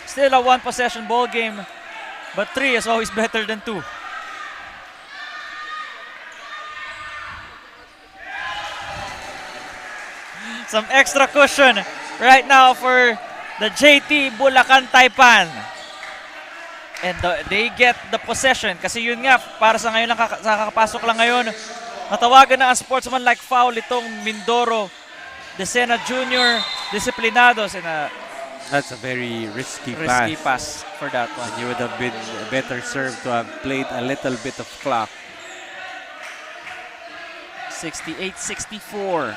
Speaker 1: Still a 1-possession ball game, but 3 is always better than 2. Some extra cushion right now for the JT Bulacan Taipan. And they get the possession kasi yun nga, para sa ngayon lang kakapasok lang ngayon. Natawagan na ang sportsman-like foul itong Mindoro. Decena Jr. Disciplinados and
Speaker 2: That's a very risky
Speaker 1: Risky
Speaker 2: pass.
Speaker 1: pass for that one.
Speaker 2: And you would have been better served to have played a little bit of clock.
Speaker 1: 68-64.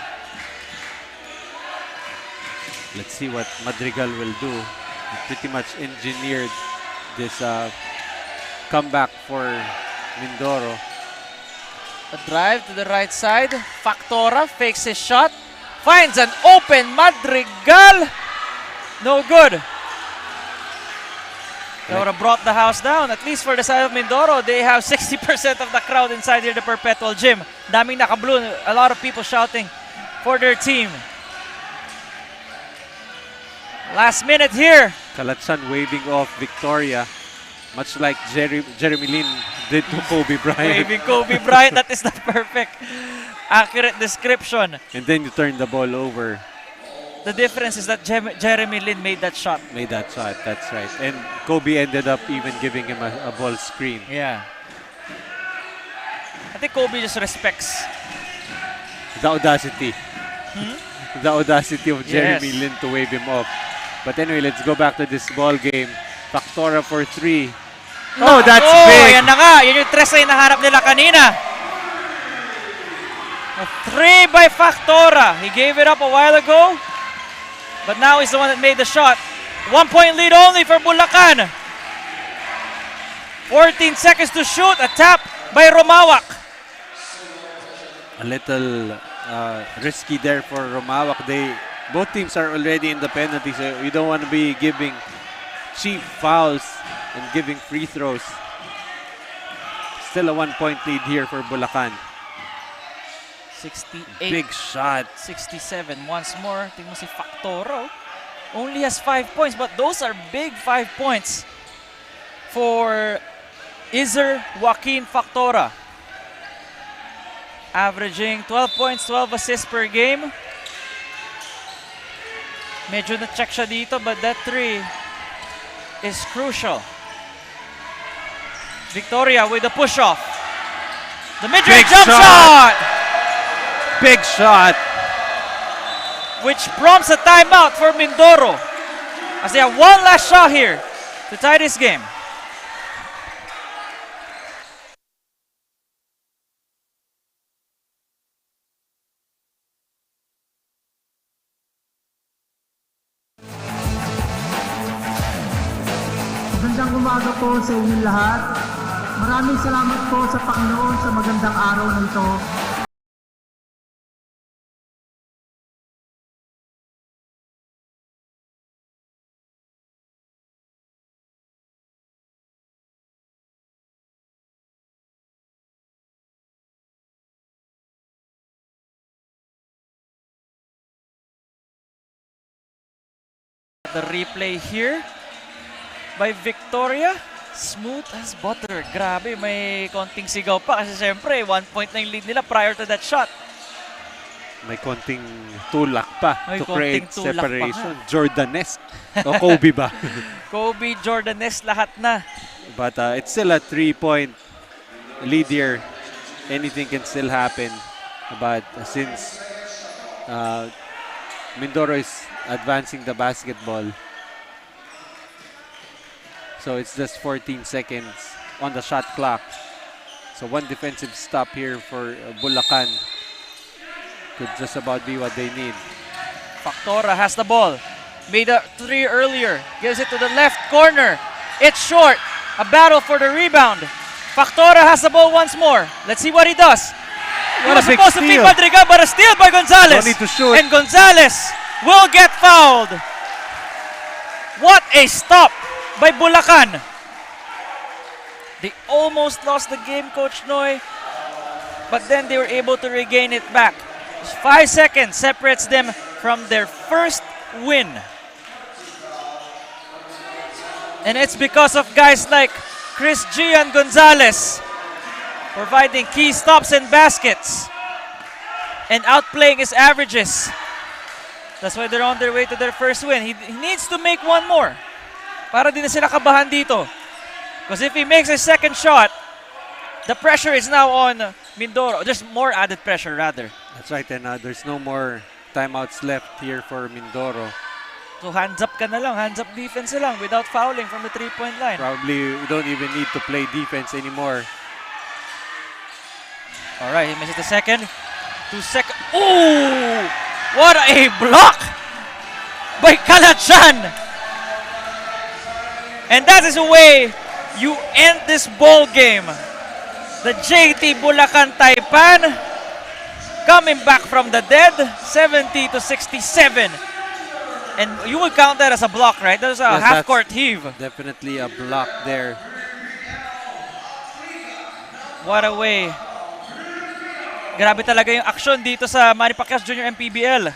Speaker 2: Let's see what Madrigal will do. He pretty much engineered this comeback for Mindoro.
Speaker 1: A drive to the right side. Factora fakes his shot. Finds an open Madrigal. No good. That would have brought the house down. At least for the side of Mindoro, they have 60% of the crowd inside here, the Perpetual Gym. Daming naka-blue. A lot of people shouting for their team. Last minute here.
Speaker 2: Kalatsan waving off Victoria, much like Jeremy Lin did to Kobe Bryant.
Speaker 1: Waving Kobe Bryant. That is the perfect, accurate description.
Speaker 2: And then you turn the ball over.
Speaker 1: The difference is that Jeremy Lin made that shot.
Speaker 2: Made that shot, that's right. And Kobe ended up even giving him a ball screen.
Speaker 1: Yeah. I think Kobe just respects.
Speaker 2: The audacity. The audacity of Jeremy
Speaker 1: Yes.
Speaker 2: Lin to wave him off. But anyway, let's go back to this ball game. Factora for 3. Oh, that's big!
Speaker 1: Yan na nga. Yan yung tres na hinaharap nila kanina. A 3 by Factora. He gave it up a while ago. But now he's the one that made the shot. 1 point lead only for Bulacan. 14 seconds to shoot. A tap by Romawak.
Speaker 2: A little risky there for Romawak. Both teams are already in the penalty, so you don't want to be giving cheap fouls and giving free throws. Still a 1 point lead here for Bulacan.
Speaker 1: 68.
Speaker 2: Big shot.
Speaker 1: 67. Once more. Tingnan mo si Factoro. Only has 5 points, but those are big 5 points for Izer Joaquin Factora. Averaging 12 points, 12 assists per game. Medyo na-check siya dito, but that 3 is crucial. Victoria with the push-off. The mid-range
Speaker 2: Big
Speaker 1: jump
Speaker 2: shot.
Speaker 1: shot!
Speaker 2: Big shot.
Speaker 1: Which prompts a timeout for Mindoro. As they have one last shot here to tie this game.
Speaker 5: Magandang umaga po sa inyong lahat. Maraming salamat po sa Panginoon sa magandang araw na ito.
Speaker 1: The replay here by Victoria. Smooth as butter. Grabe, may konting sigaw pa kasi siyempre 1 point na yung lead nila prior to that shot.
Speaker 2: May konting tulak pa
Speaker 1: May
Speaker 2: to
Speaker 1: konting
Speaker 2: create
Speaker 1: tulak pa
Speaker 2: separation. Jordanesque. O Kobe ba?
Speaker 1: Kobe, Jordanes, lahat na.
Speaker 2: But it's still a 3-point lead here. Anything can still happen. But since Mindoro is advancing the basketball, so it's just 14 seconds on the shot clock. So one defensive stop here for Bulacan could just about be what they need.
Speaker 1: Factora has the ball. Made a 3 earlier. Gives it to the left corner. It's short. A battle for the rebound. Factora has the ball once more. Let's see what he does. He
Speaker 2: What a
Speaker 1: was
Speaker 2: big
Speaker 1: supposed to feed
Speaker 2: steal.
Speaker 1: Madrigal, but a steal by Gonzalez.
Speaker 2: Don't need to shoot.
Speaker 1: And Gonzalez will get fouled. What a stop by Bulacan. They almost lost the game, Coach Noy, but then they were able to regain it back. Just 5 seconds separates them from their first win. And it's because of guys like Chris G and Gonzalez providing key stops and baskets and outplaying his averages. That's why they're on their way to their first win. He needs to make one more para di na sila kabahan dito. Because if he makes a second shot, the pressure is now on Mindoro. There's more added pressure rather.
Speaker 2: That's right, and there's no more timeouts left here for Mindoro.
Speaker 1: So hands up ka na lang, hands up defense na lang without fouling from the 3-point line.
Speaker 2: Probably we don't even need to play defense anymore.
Speaker 1: Alright, he misses the second. 2 seconds. Oh! What a block by Kalachan! And that is the way you end this ball game. The JT Bulacan Taipan coming back from the dead, 70-67. And you would count that as a block, right? That was a
Speaker 2: Yes,
Speaker 1: half-court heave.
Speaker 2: Definitely a block there.
Speaker 1: What a way. Grabe talaga yung action dito sa Manny Pacquiao Jr. MPBL.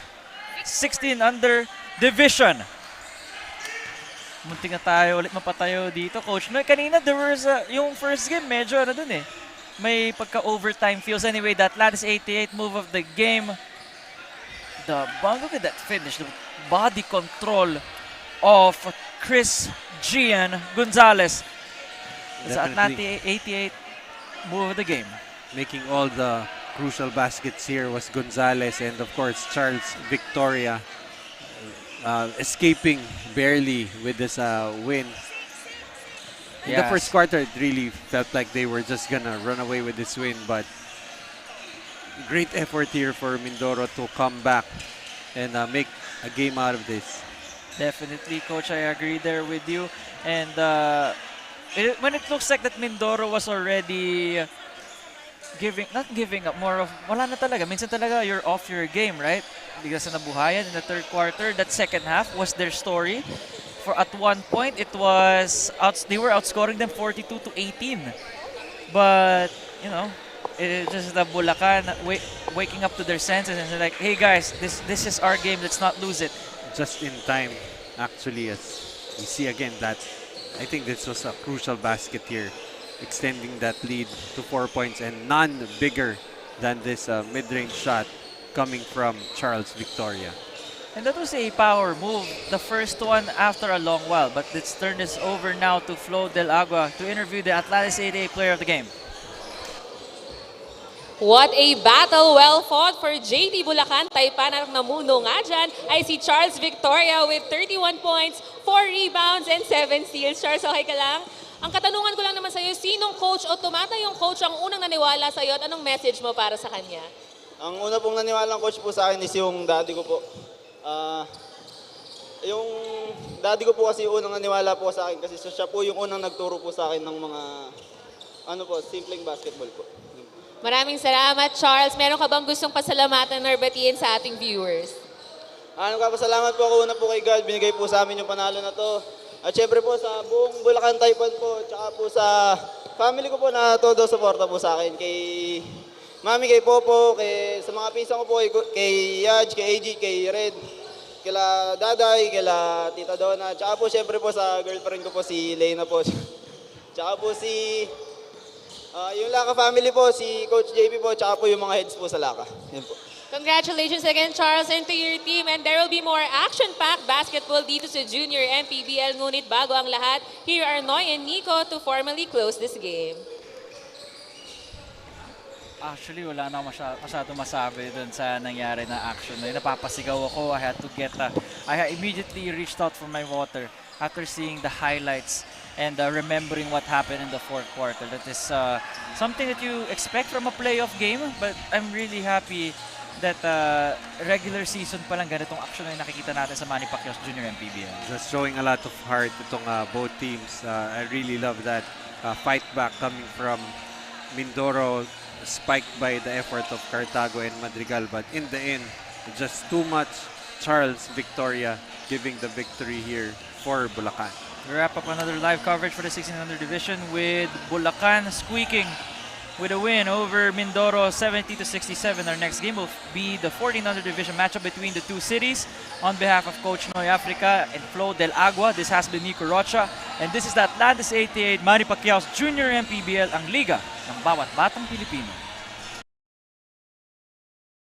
Speaker 1: 16 under division. Muntik na tayo ulit mapatayo dito, Coach Noy. Kanina, there was yung first game, medyo ano dun eh. May pagka-overtime feels. Anyway, that Lattice 88 move of the game. Look at that finish. The body control of Chris Gian Gonzalez. That's Atlantic 88 move of the game.
Speaker 2: Making all the crucial baskets here was Gonzalez and of course Charles Victoria escaping barely with this win. In the first quarter, it really felt like they were just gonna run away with this win, but great effort here for Mindoro to come back and make a game out of this.
Speaker 1: Definitely, Coach, I agree there with you. And when it looks like that Mindoro was already not giving up, more of, wala na talaga. Minsan talaga, you're off your game, right? Because sa nabuhayan in the third quarter, that second half was their story. For at one point, it was, they were outscoring them 42-18. But, you know, it's just the Bulacan waking up to their senses and they're like, hey guys, this is our game, let's not lose it.
Speaker 2: Just in time, actually, as we see again that I think this was a crucial basket here, extending that lead to 4 points and none bigger than this mid-range shot coming from Charles Victoria.
Speaker 1: And that was a power move, the first one after a long while. But let's turn this over now to Flo Del Agua to interview the Atlantis 88 player of the game.
Speaker 3: What a battle, well fought for JT Bulacan. Taipan ang namuno nga dyan ay si Charles Victoria with 31 points, 4 rebounds, and 7 steals. Charles, okay ka lang? Ang katanungan ko lang naman sa'yo, sinong coach o tumata yung coach ang unang naniwala sa'yo at anong message mo para sa kanya?
Speaker 9: Ang una pong naniwala ng coach po sa akin is yung daddy ko po. Yung daddy ko po kasi unang naniwala po sa akin kasi siya po yung unang nagturo po sa akin ng mga simpleng basketball po.
Speaker 3: Maraming salamat, Charles. Meron ka bang gustong pasalamatan or batiin sa ating viewers?
Speaker 9: Nagpapasalamat po ako una po kay God. Binigay po sa amin yung panalo na to. At syempre po sa buong Bulacan Taipan po, tsaka po sa family ko po na todo suporta po sa akin. Kay Mami, kay Popo, sa mga pisang ko po, kay Yaj, kay AG, kay Red, kila Daday, kila Tita Donna, tsaka po syempre po sa girlfriend ko po si Lena po. Tsaka po si yung Laka family po, si Coach JP po, tsaka po yung mga heads po sa Laka. Yan po.
Speaker 3: Congratulations again, Charles, and to your team. And there will be more action-packed basketball dito sa Junior MPBL. Ngunit bago ang lahat, here are Noy and Nico to formally close this game.
Speaker 1: Actually, wala na masyado masabi dun sa nangyari na action. Napapasigaw ako. I immediately reached out for my water after seeing the highlights and remembering what happened in the fourth quarter. That is something that you expect from a playoff game, but I'm really happy that regular season pa lang ganitong action na nakikita natin sa Manny Pacquiao Jr. MPBL.
Speaker 2: Just showing a lot of heart itong both teams. I really love that fight back coming from Mindoro, spiked by the effort of Cartago and Madrigal, but in the end, just too much. Charles Victoria giving the victory here for Bulacan.
Speaker 1: We wrap up another live coverage for the 1600 division with Bulacan squeaking with a win over Mindoro 70-67. Our next game will be the 1400 division matchup between the two cities. On behalf of Coach Noy Africa and Flo Del Agua, this has been Nico Rocha, and this is the Atlantis 88 Manny Pacquiao Jr. MPBL, ang liga ng bawat batang Pilipino.